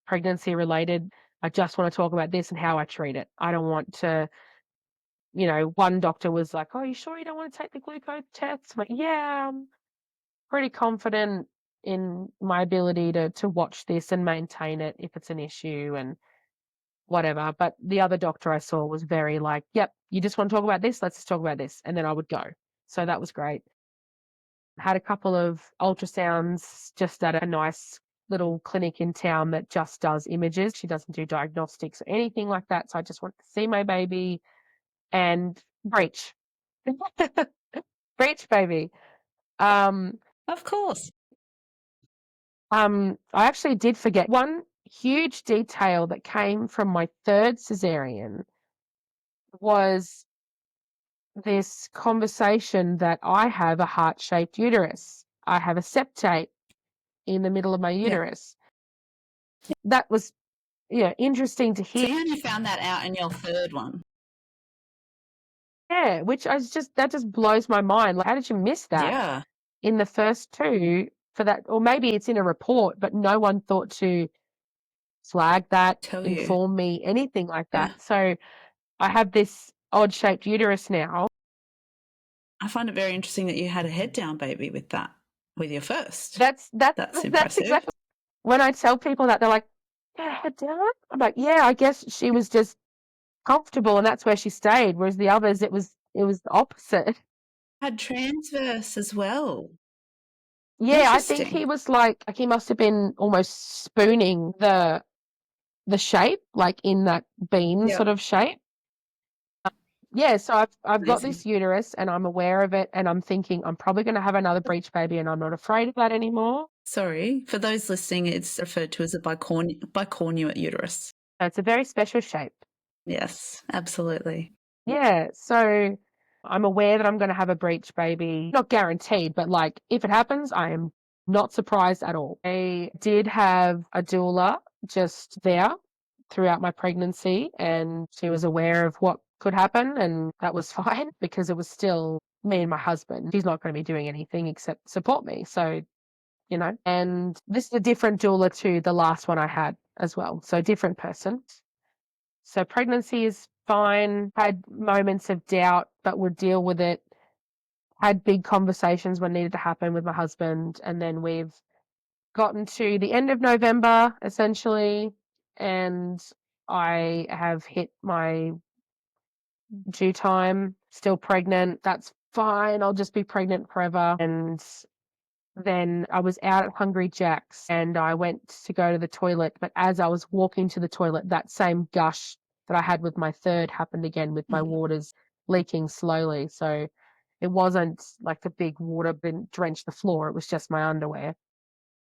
B: pregnancy related. I just want to talk about this and how I treat it. I don't want to, one doctor was like, "Oh, you sure you don't want to take the glucose test?" I'm like, "Yeah, I'm pretty confident in my ability to watch this and maintain it if it's an issue." And whatever. But the other doctor I saw was very like, yep, you just want to talk about this? Let's just talk about this. And then I would go. So that was great. Had a couple of ultrasounds just at a nice little clinic in town that just does images. She doesn't do diagnostics or anything like that. So I just wanted to see my baby and breech. Breech baby. Um,
A: Of course.
B: I actually did forget one huge detail that came from my third cesarean was this conversation that I have a heart-shaped uterus. I have a septate in the middle of my
A: Yeah.
B: uterus. That was interesting to
A: So
B: hear.
A: you only found that out in your third one.
B: Yeah, which that just blows my mind. Like, how did you miss that
A: Yeah.
B: in the first two for that? Or maybe it's in a report, but no one thought to flag that,
A: Tell you.
B: inform me, anything like
A: Yeah.
B: that. So I have this odd-shaped uterus now.
A: I find it very interesting that you had a head down baby with your first.
B: That's
A: impressive.
B: exactly when I tell people that, they're like, "Yeah, head down." I'm like, "Yeah, I guess she was just comfortable, and that's where she stayed." Whereas the others, it was the opposite.
A: Had transverse as well.
B: Yeah, I think he
A: Interesting.
B: was like he must have been almost spooning the shape, like in that bean
A: Yeah.
B: sort of shape. Yeah, so I've got
A: Amazing.
B: this uterus and I'm aware of it, and I'm thinking I'm probably going to have another breech baby, and I'm not afraid of that anymore.
A: Sorry, for those listening, it's referred to as a bicornuate uterus.
B: So it's a very special shape.
A: Yes, absolutely.
B: Yeah, so I'm aware that I'm going to have a breech baby. Not guaranteed, but like if it happens, I am not surprised at all. I did have a doula just there throughout my pregnancy, and she was aware of what could happen, and that was fine because it was still me and my husband. She's not going to be doing anything except support me. So, and this is a different doula to the last one I had as well. So different person. So pregnancy is fine, had moments of doubt, but would deal with it. Had big conversations when needed to happen with my husband. And then we've gotten to the end of November, essentially, and I have hit my due time, still pregnant. That's fine. I'll just be pregnant forever. And then I was out at Hungry Jack's and I went to go to the toilet. But as I was walking to the toilet, that same gush that I had with my third happened again with my waters leaking slowly. So it wasn't like the big water didn't drench the floor. It was just my underwear.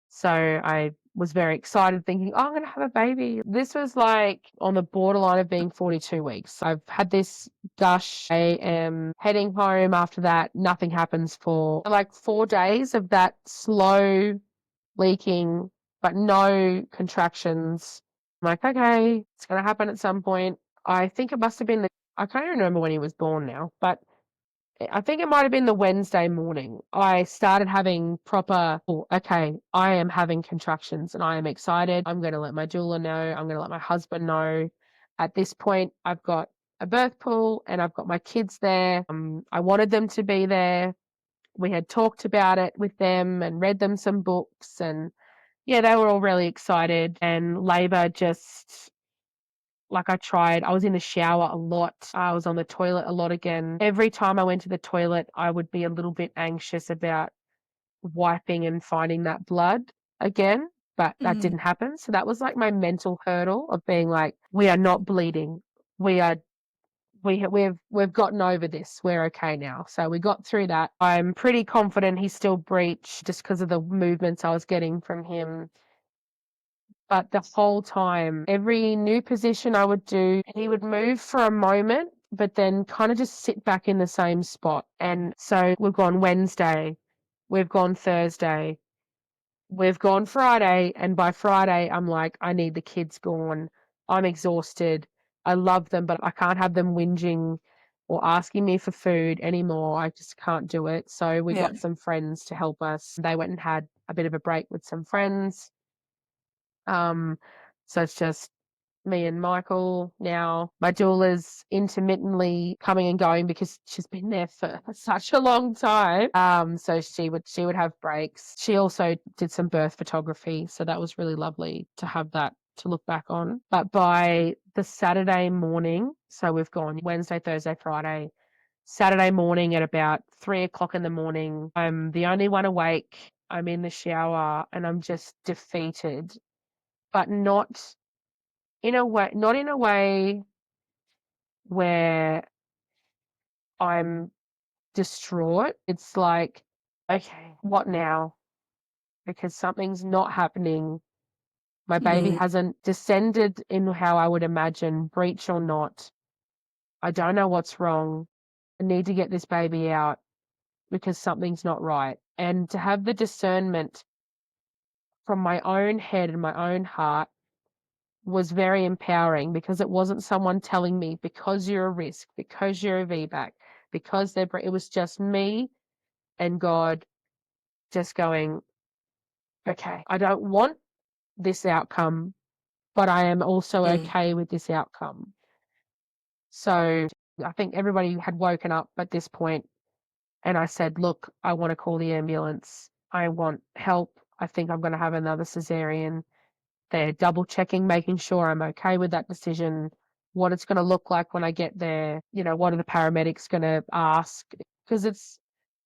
B: So I was very excited thinking, oh, I'm going to have a baby. This was like on the borderline of being 42 weeks. I've had this gush. I am heading home after that. Nothing happens for like 4 days of that slow leaking, but no contractions. I'm like, okay, it's going to happen at some point. I think it must have been I can't even remember when he was born now, but I think it might have been the Wednesday morning. I started having proper, oh, okay, I am having contractions and I am excited. I'm going to let my doula know. I'm going to let my husband know. At this point, I've got a birth pool and I've got my kids there. I wanted them to be there. We had talked about it with them and read them some books, and yeah, they were all really excited. And labor just like I was in the shower a lot. I was on the toilet a lot again. Every time I went to the toilet, I would be a little bit anxious about wiping and finding that blood again, but that didn't happen. So that was like my mental hurdle of being like, we are not bleeding. We've gotten over this. We're okay now. So we got through that. I'm pretty confident he's still breech just because of the movements I was getting from him. But the whole time, every new position I would do, he would move for a moment, but then kind of just sit back in the same spot. And so we've gone Wednesday, we've gone Thursday, we've gone Friday. And by Friday, I'm like, I need the kids gone. I'm exhausted. I love them, but I can't have them whinging or asking me for food anymore. I just can't do it. So we got some friends to help us. They went and had a bit of a break with some friends. So it's just me and Michael now. My doula's intermittently coming and going because she's been there for such a long time. So she would have breaks. She also did some birth photography, so that was really lovely to have that to look back on. But by the Saturday morning, so we've gone Wednesday, Thursday, Friday, Saturday morning at about 3 o'clock in the morning, I'm the only one awake. I'm in the shower and I'm just defeated, but not not in a way where I'm distraught. It's like, okay, what now? Because something's not happening. My baby hasn't descended in how I would imagine, breech or not. I don't know what's wrong. I need to get this baby out because something's not right. And to have the discernment from my own head and my own heart was very empowering, because it wasn't someone telling me because you're a risk, because you're a VBAC, because it was just me and God just going, okay, I don't want this outcome, but I am also okay with this outcome. So I think everybody had woken up at this point, and I said, look, I want to call the ambulance. I want help. I think I'm going to have another cesarean. They're double checking, making sure I'm okay with that decision, what it's going to look like when I get there, what are the paramedics going to ask? Because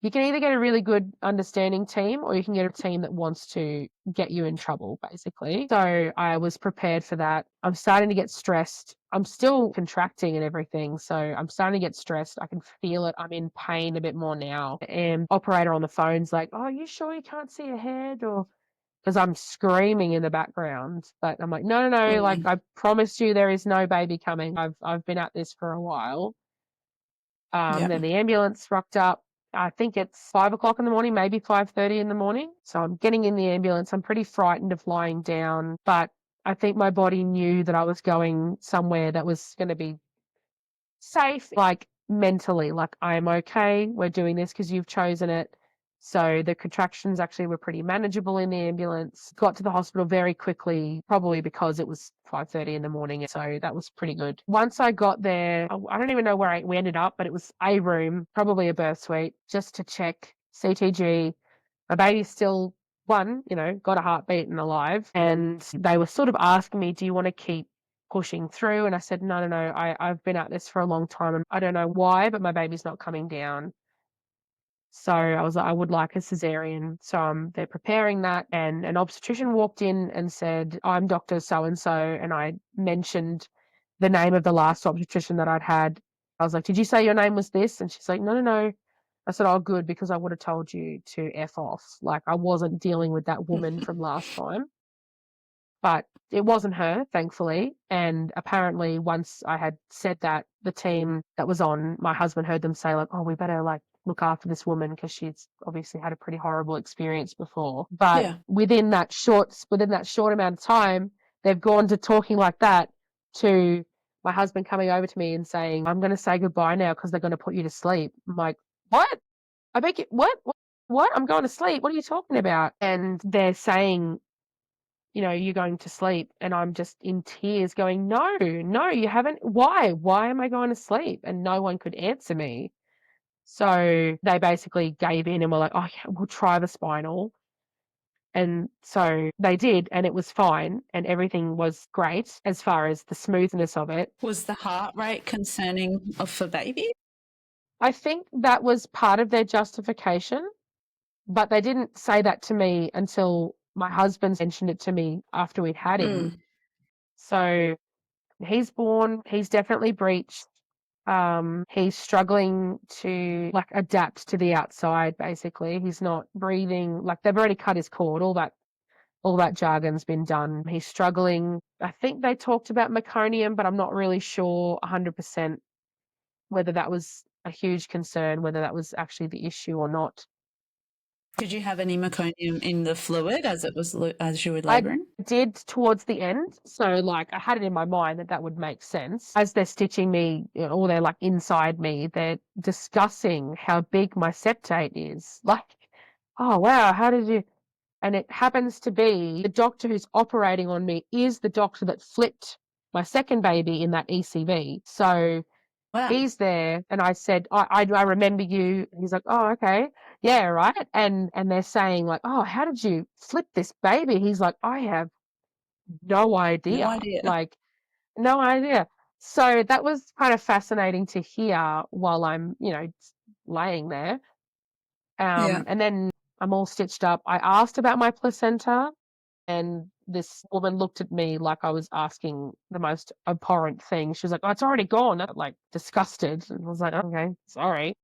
B: you can either get a really good understanding team, or you can get a team that wants to get you in trouble, basically. So I was prepared for that. I'm starting to get stressed. I'm still contracting and everything, so I'm starting to get stressed. I can feel it. I'm in pain a bit more now. And operator on the phone's like, oh, are you sure you can't see ahead? Or because I'm screaming in the background. But I'm like, no, like I promised you there is no baby coming. I've been at this for a while. Then the ambulance rocked up. I think it's 5 o'clock in the morning, maybe 5:30 in the morning. So I'm getting in the ambulance. I'm pretty frightened of lying down, but I think my body knew that I was going somewhere that was going to be safe, like mentally, like I'm okay. We're doing this because you've chosen it. So the contractions actually were pretty manageable in the ambulance. Got to the hospital very quickly, probably because it was 5:30 in the morning. So that was pretty good. Once I got there, I don't even know where we ended up, but it was a room, probably a birth suite, just to check CTG. My baby's still got a heartbeat and alive. And they were sort of asking me, do you want to keep pushing through? And I said, no, I've been at this for a long time and I don't know why, but my baby's not coming down. So I was like, I would like a cesarean. So they're preparing that, and an obstetrician walked in and said, I'm Dr. So-and-so. And I mentioned the name of the last obstetrician that I'd had. I was like, did you say your name was this? And she's like, no. I said, oh, good, because I would have told you to F off. Like, I wasn't dealing with that woman from last time. But it wasn't her, thankfully. And apparently once I had said that, the team that was on, my husband heard them say, like, oh, we better look after this woman because she's obviously had a pretty horrible experience before. But within that short amount of time, they've gone to talking like that to my husband coming over to me and saying, I'm going to say goodbye now because they're going to put you to sleep. I'm like, what? I beg you, what? What? I'm going to sleep. What are you talking about? And they're saying, you're going to sleep. And I'm just in tears going, no, you haven't. Why? Why am I going to sleep? And no one could answer me. So they basically gave in and were like, oh, yeah, we'll try the spinal. And so they did, and it was fine. And everything was great as far as the smoothness of it.
A: Was the heart rate concerning for baby?
B: I think that was part of their justification, but they didn't say that to me until my husband mentioned it to me after we'd had him. So he's born, he's definitely breached. He's struggling to adapt to the outside, basically. He's not breathing, they've already cut his cord, all that jargon's been done. He's struggling. I think they talked about meconium, but I'm not really sure 100% whether that was a huge concern, whether that was actually the issue or not.
A: Did you have any meconium in the fluid as you were
B: I
A: labouring?
B: did towards the end. So I had it in my mind that would make sense. As they're stitching me, or they're inside me, they're discussing how big my septate is. Oh wow, how did you? And it happens to be the doctor who's operating on me is the doctor that flipped my second baby in that ECV. So
A: Wow.
B: he's there, and I said, I remember you. He's like, oh, okay. Yeah, right. And they're saying oh, how did you flip this baby? He's like, I have no
A: No
B: idea.
A: idea.
B: Like, no idea. So that was kind of fascinating to hear while I'm, laying there.
A: Yeah.
B: And then I'm all stitched up. I asked about my placenta, and this woman looked at me like I was asking the most abhorrent thing. She was like, "Oh, it's already gone." Like disgusted. And I was like, "Okay, sorry."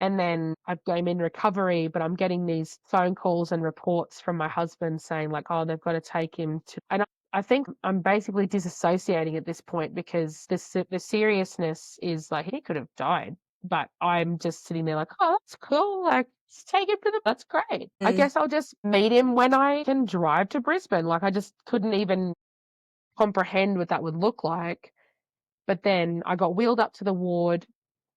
B: And then I am in recovery, but I'm getting these phone calls and reports from my husband saying like, "Oh, they've got to take him to," and I think I'm basically disassociating at this point because the seriousness is like he could have died, but I'm just sitting there like, "Oh, that's cool. Like, just take him to the. That's great. I
A: Mm.
B: guess I'll just meet him when I can drive to Brisbane." Like, I just couldn't even comprehend what that would look like. But then I got wheeled up to the ward,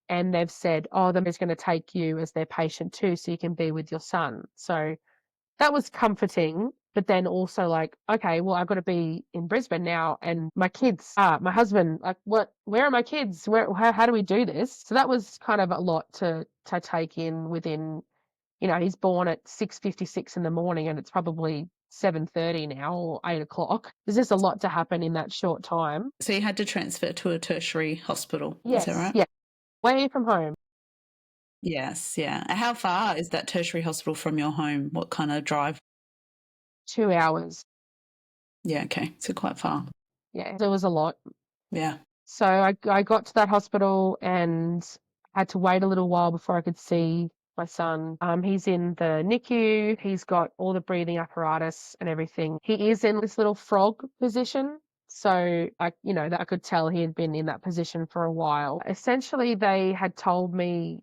B: and they've said, "Oh, they're just going to take you as their patient too, so you can be with your son." So that was comforting. But then also like, okay, well, I've got to be in Brisbane now, and my kids, my husband, like, what? Where are my kids? How do we do this? So that was kind of a lot to take in within. He's born at 6:56 in the morning, and it's probably 7:30 now or 8 o'clock. There's just a lot to happen in that short time.
A: So you had to transfer to a tertiary hospital. Is that
B: Yes,
A: right?
B: yeah, way from home.
A: Yes. Yeah. How far is that tertiary hospital from your home? What kind of drive?
B: 2 hours.
A: Yeah. Okay. So quite far.
B: Yeah, there was a lot.
A: Yeah.
B: So I got to that hospital and had to wait a little while before I could see my son. He's in the NICU. He's got all the breathing apparatus and everything. He is in this little frog position. So that I could tell he had been in that position for a while. Essentially, they had told me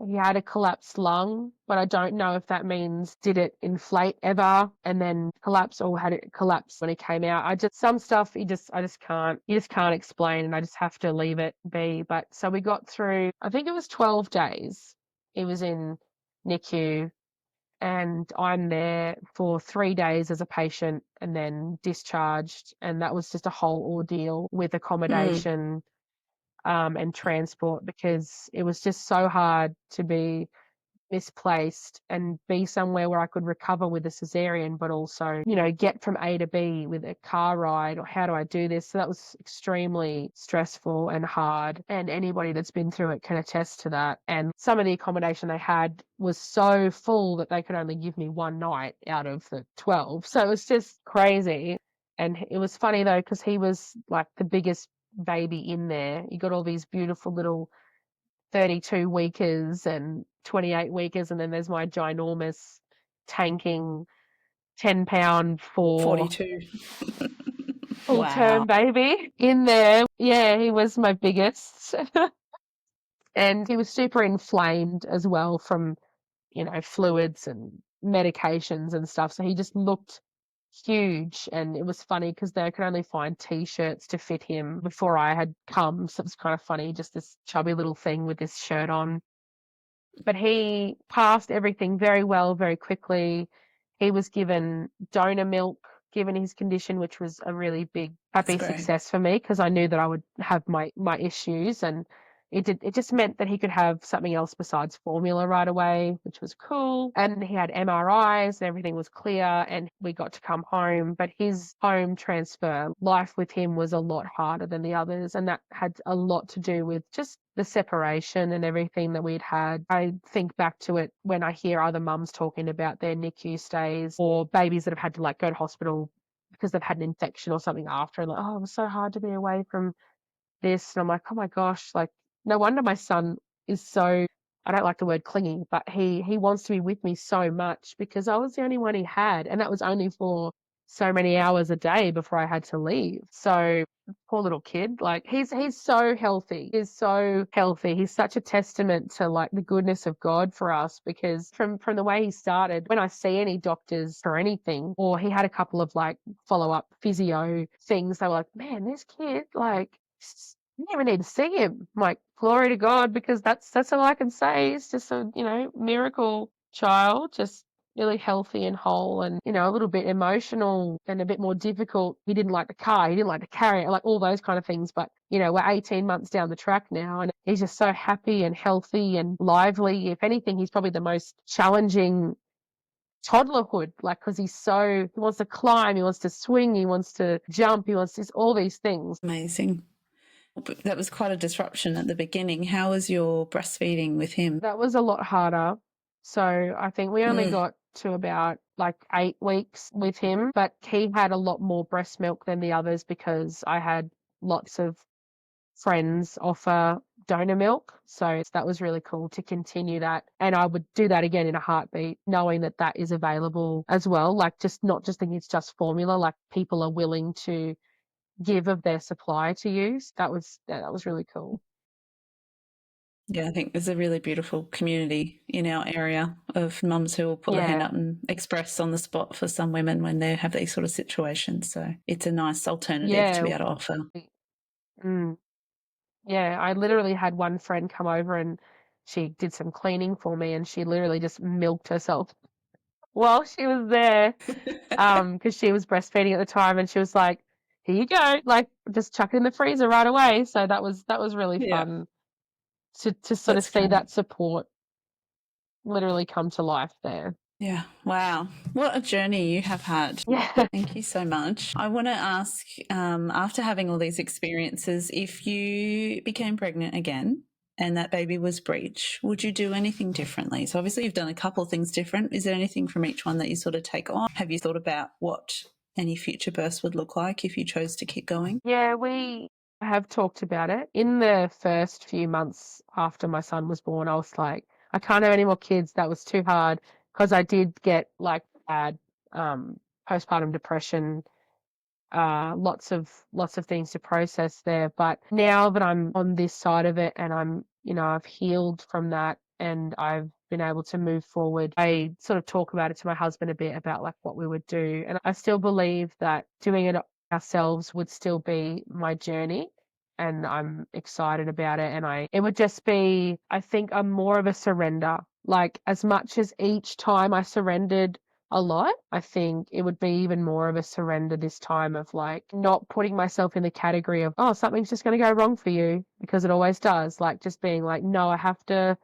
B: he had a collapsed lung, but I don't know if that means did it inflate ever and then collapse, or had it collapsed when he came out. Some stuff I just can't explain, and I just have to leave it be. But so we got through, I think it was 12 days. He was in NICU, and I'm there for 3 days as a patient and then discharged. And that was just a whole ordeal with
A: Mm.
B: accommodation and transport, because it was just so hard to be misplaced and be somewhere where I could recover with a cesarean, but also, get from A to B with a car ride, or how do I do this? So that was extremely stressful and hard. And anybody that's been through it can attest to that. And some of the accommodation they had was so full that they could only give me one night out of the 12. So it was just crazy. And it was funny though, because he was like the biggest baby in there. You got all these beautiful little 32 weekers and 28 weekers, and then there's my ginormous tanking 10-pound for
A: 42.
B: full
A: Wow.
B: term baby in there. Yeah, he was my biggest. And he was super inflamed as well from, fluids and medications and stuff. So he just looked huge. And it was funny because they could only find t-shirts to fit him before I had come. So it was kind of funny, just this chubby little thing with this shirt on. But he passed everything very well, very quickly. He was given donor milk, given his condition, which was a really big,
A: That's
B: happy
A: great.
B: success for me, because I knew that I would have my issues, and it just meant that he could have something else besides formula right away, which was cool. And he had MRIs and everything was clear, and we got to come home. But his home transfer life with him was a lot harder than the others, and that had a lot to do with just the separation and everything that we'd had. I think back to it when I hear other mums talking about their NICU stays, or babies that have had to like go to hospital because they've had an infection or something after, and like, oh, it was so hard to be away from this. And I'm like, oh my gosh, like, no wonder my son is so, I don't like the word clingy, but he wants to be with me so much, because I was the only one he had, and that was only for so many hours a day before I had to leave. So poor little kid, like he's so healthy. He's so healthy. He's such a testament to like the goodness of God for us, because from the way he started, when I see any doctors for anything, or he had a couple of like follow-up physio things, they were like, man, this kid, like, you never need to see him. I'm like, glory to God, because that's all I can say. He's just a, miracle child, just really healthy and whole, and, a little bit emotional and a bit more difficult. He didn't like the car, he didn't like to carry it, like all those kind of things. But, we're 18 months down the track now, and he's just so happy and healthy and lively. If anything, he's probably the most challenging toddlerhood, like, because he wants to climb, he wants to swing, he wants to jump, he wants all these things.
A: Amazing. That was quite a disruption at the beginning. How was your breastfeeding with him?
B: That was a lot harder. So I think we only got to about like 8 weeks with him, but he had a lot more breast milk than the others because I had lots of friends offer donor milk. So that was really cool to continue that. And I would do that again in a heartbeat, knowing that that is available as well. Like, just not just thinking it's just formula, like people are willing to give of their supply to use. That was really cool.
A: Yeah, I think there's a really beautiful community in our area of mums who will put their hand
B: Yeah.
A: up and express on the spot for some women when they have these sort of situations. So it's a nice alternative to be
B: Yeah.
A: able to offer.
B: Mm. Yeah, I literally had one friend come over and she did some cleaning for me and she literally just milked herself while she was there, because she was breastfeeding at the time, and she was like, "Here you go," like, just chuck it in the freezer right away. So that was really
A: Yeah,
B: fun to sort of
A: that's
B: see
A: great.
B: that support literally come to life there.
A: Yeah. Wow. What a journey you have had.
B: Yeah.
A: Thank you so much. I want to ask, after having all these experiences, if you became pregnant again and that baby was Breech, would you do anything differently? So obviously you've done a couple of things different. Is there anything from each one that you sort of take on? Have you thought about what any future births would look like if you chose to keep going?
B: Yeah, we have talked about it. In the first few months after my son was born, I was like, I can't have any more kids. That was too hard because I did get like bad postpartum depression, lots of things to process there. But now that I'm on this side of it and I've healed from that and I've been able to move forward, I sort of talk about it to my husband a bit about like what we would do. And I still believe that doing it ourselves would still be my journey. And I'm excited about it. And it would just be, I think, I'm more of a surrender. Like, as much as each time I surrendered a lot, I think it would be even more of a surrender this time, of like not putting myself in the category of, oh, something's just going to go wrong for you, because it always does. Like, just being like, no, I have to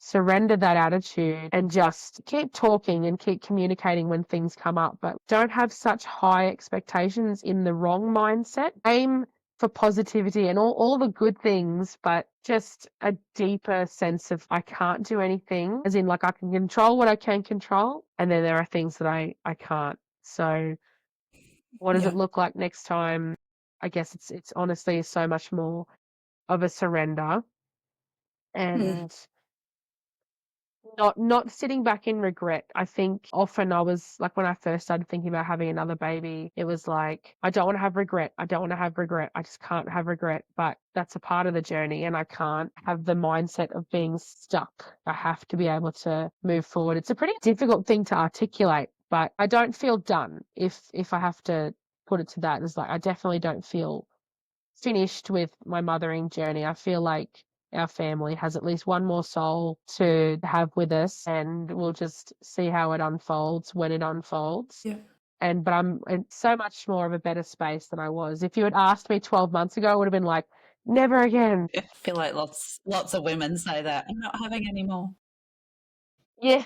B: surrender that attitude and just keep talking and keep communicating when things come up, but don't have such high expectations in the wrong mindset. Aim for positivity and all the good things, but just a deeper sense of I can't do anything, as in like I can control what I can control, and then there are things that I can't. So what does
A: Yeah.
B: it look like next time? I guess it's honestly so much more of a surrender,
A: Mm.
B: and not sitting back in regret. I think often I was like, when I first started thinking about having another baby, it was like, I don't want to have regret. I don't want to have regret. I just can't have regret. But that's a part of the journey, and I can't have the mindset of being stuck. I have to be able to move forward. It's a pretty difficult thing to articulate, but I don't feel done, if I have to put it to that. It's like, I definitely don't feel finished with my mothering journey. I feel like our family has at least one more soul to have with us, and we'll just see how it unfolds when it unfolds.
A: Yeah.
B: But I'm in so much more of a better space than I was. If you had asked me 12 months ago, I would have been like, never again.
A: I feel like lots of women say that. I'm not having any more.
B: Yeah,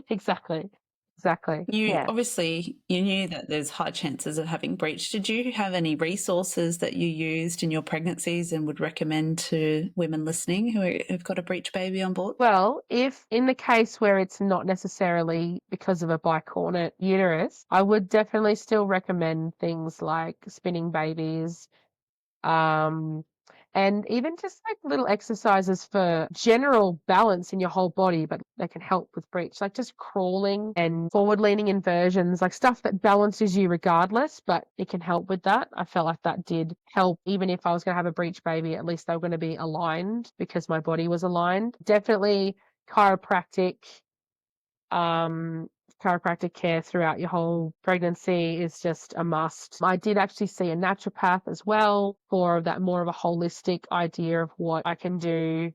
B: exactly. Exactly.
A: You
B: Yeah.
A: obviously you knew that there's high chances of having breech. Did you have any resources that you used in your pregnancies and would recommend to women listening who have got a breech baby on board?
B: Well, if in the case where it's not necessarily because of a bicornuate uterus, I would definitely still recommend things like spinning babies, um, and even just like little exercises for general balance in your whole body, but they can help with breech, like just crawling and forward leaning inversions, like stuff that balances you regardless, but it can help with that. I felt like that did help. Even if I was going to have a breech baby, at least they were going to be aligned because my body was aligned. Definitely chiropractic um, chiropractic care throughout your whole pregnancy is just a must. I did actually see a naturopath as well for that more of a holistic idea of what I can do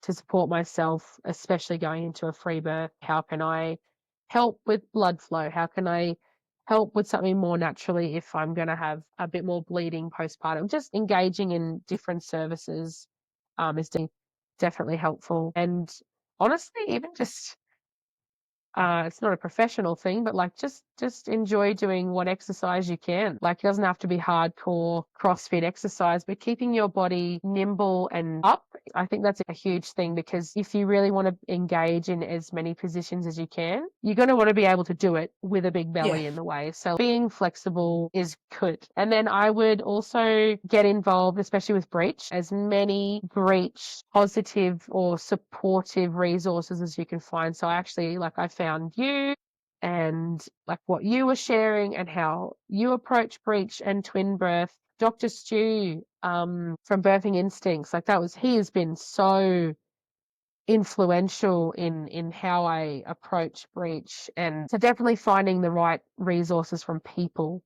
B: to support myself, especially going into a free birth. How can I help with blood flow? How can I help with something more naturally if I'm going to have a bit more bleeding postpartum? Just engaging in different services is definitely helpful. And honestly, even just It's not a professional thing, but like just enjoy doing what exercise you can. Like it doesn't have to be hardcore CrossFit exercise, but keeping your body nimble and up, I think that's a huge thing, because if you really want to engage in as many positions as you can, you're going to want to be able to do it with a big
A: Yeah.
B: belly in the way. So being flexible is good. And then I would also get involved, especially with Breech, as many Breech positive or supportive resources as you can find. So I found you and like what you were sharing and how you approach Breech and twin birth. Dr. Stu from Birthing Instincts, he has been so influential in how I approach Breech. And so definitely finding the right resources from people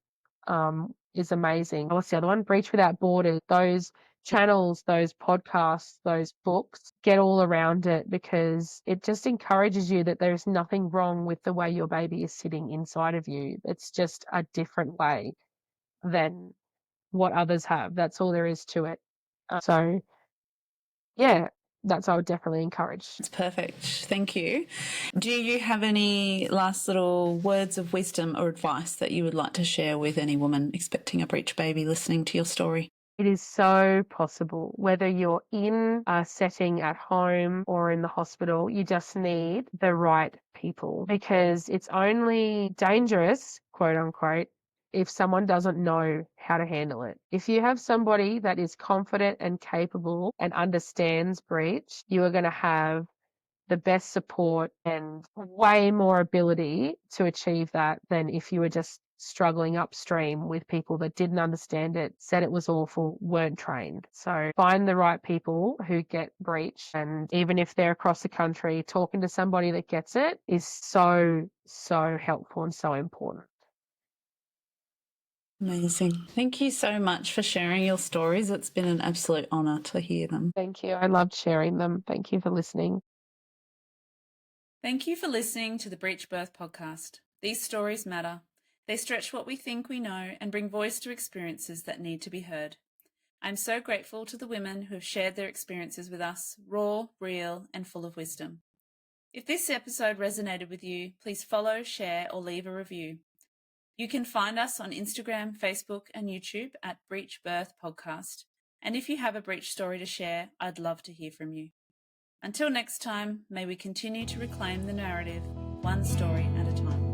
B: is amazing. What's the other one? Breech Without Borders. Those channels, those podcasts, those books, get all around it, because it just encourages you that there's nothing wrong with the way your baby is sitting inside of you. It's just a different way than what others have. That's all there is to it. So yeah, I would definitely encourage.
A: That's perfect. Thank you. Do you have any last little words of wisdom or advice that you would like to share with any woman expecting a breech baby listening to your story?
B: It is so possible, whether you're in a setting at home or in the hospital, you just need the right people, because it's only dangerous, quote unquote, if someone doesn't know how to handle it. If you have somebody that is confident and capable and understands breech, you are going to have the best support and way more ability to achieve that than if you were just struggling upstream with people that didn't understand it, said it was awful, weren't trained. So find the right people who get breech, and even if they're across the country, talking to somebody that gets it is so, so helpful and so important.
A: Amazing. Thank you so much for sharing your stories. It's been an absolute honour to hear them.
B: Thank you. I loved sharing them. Thank you for listening.
A: Thank you for listening to the Breech Birth podcast. These stories matter. They stretch what we think we know and bring voice to experiences that need to be heard. I'm so grateful to the women who have shared their experiences with us, raw, real, and full of wisdom. If this episode resonated with you, please follow, share, or leave a review. You can find us on Instagram, Facebook, and YouTube at Breech Birth Podcast. And if you have a breech story to share, I'd love to hear from you. Until next time, may we continue to reclaim the narrative, one story at a time.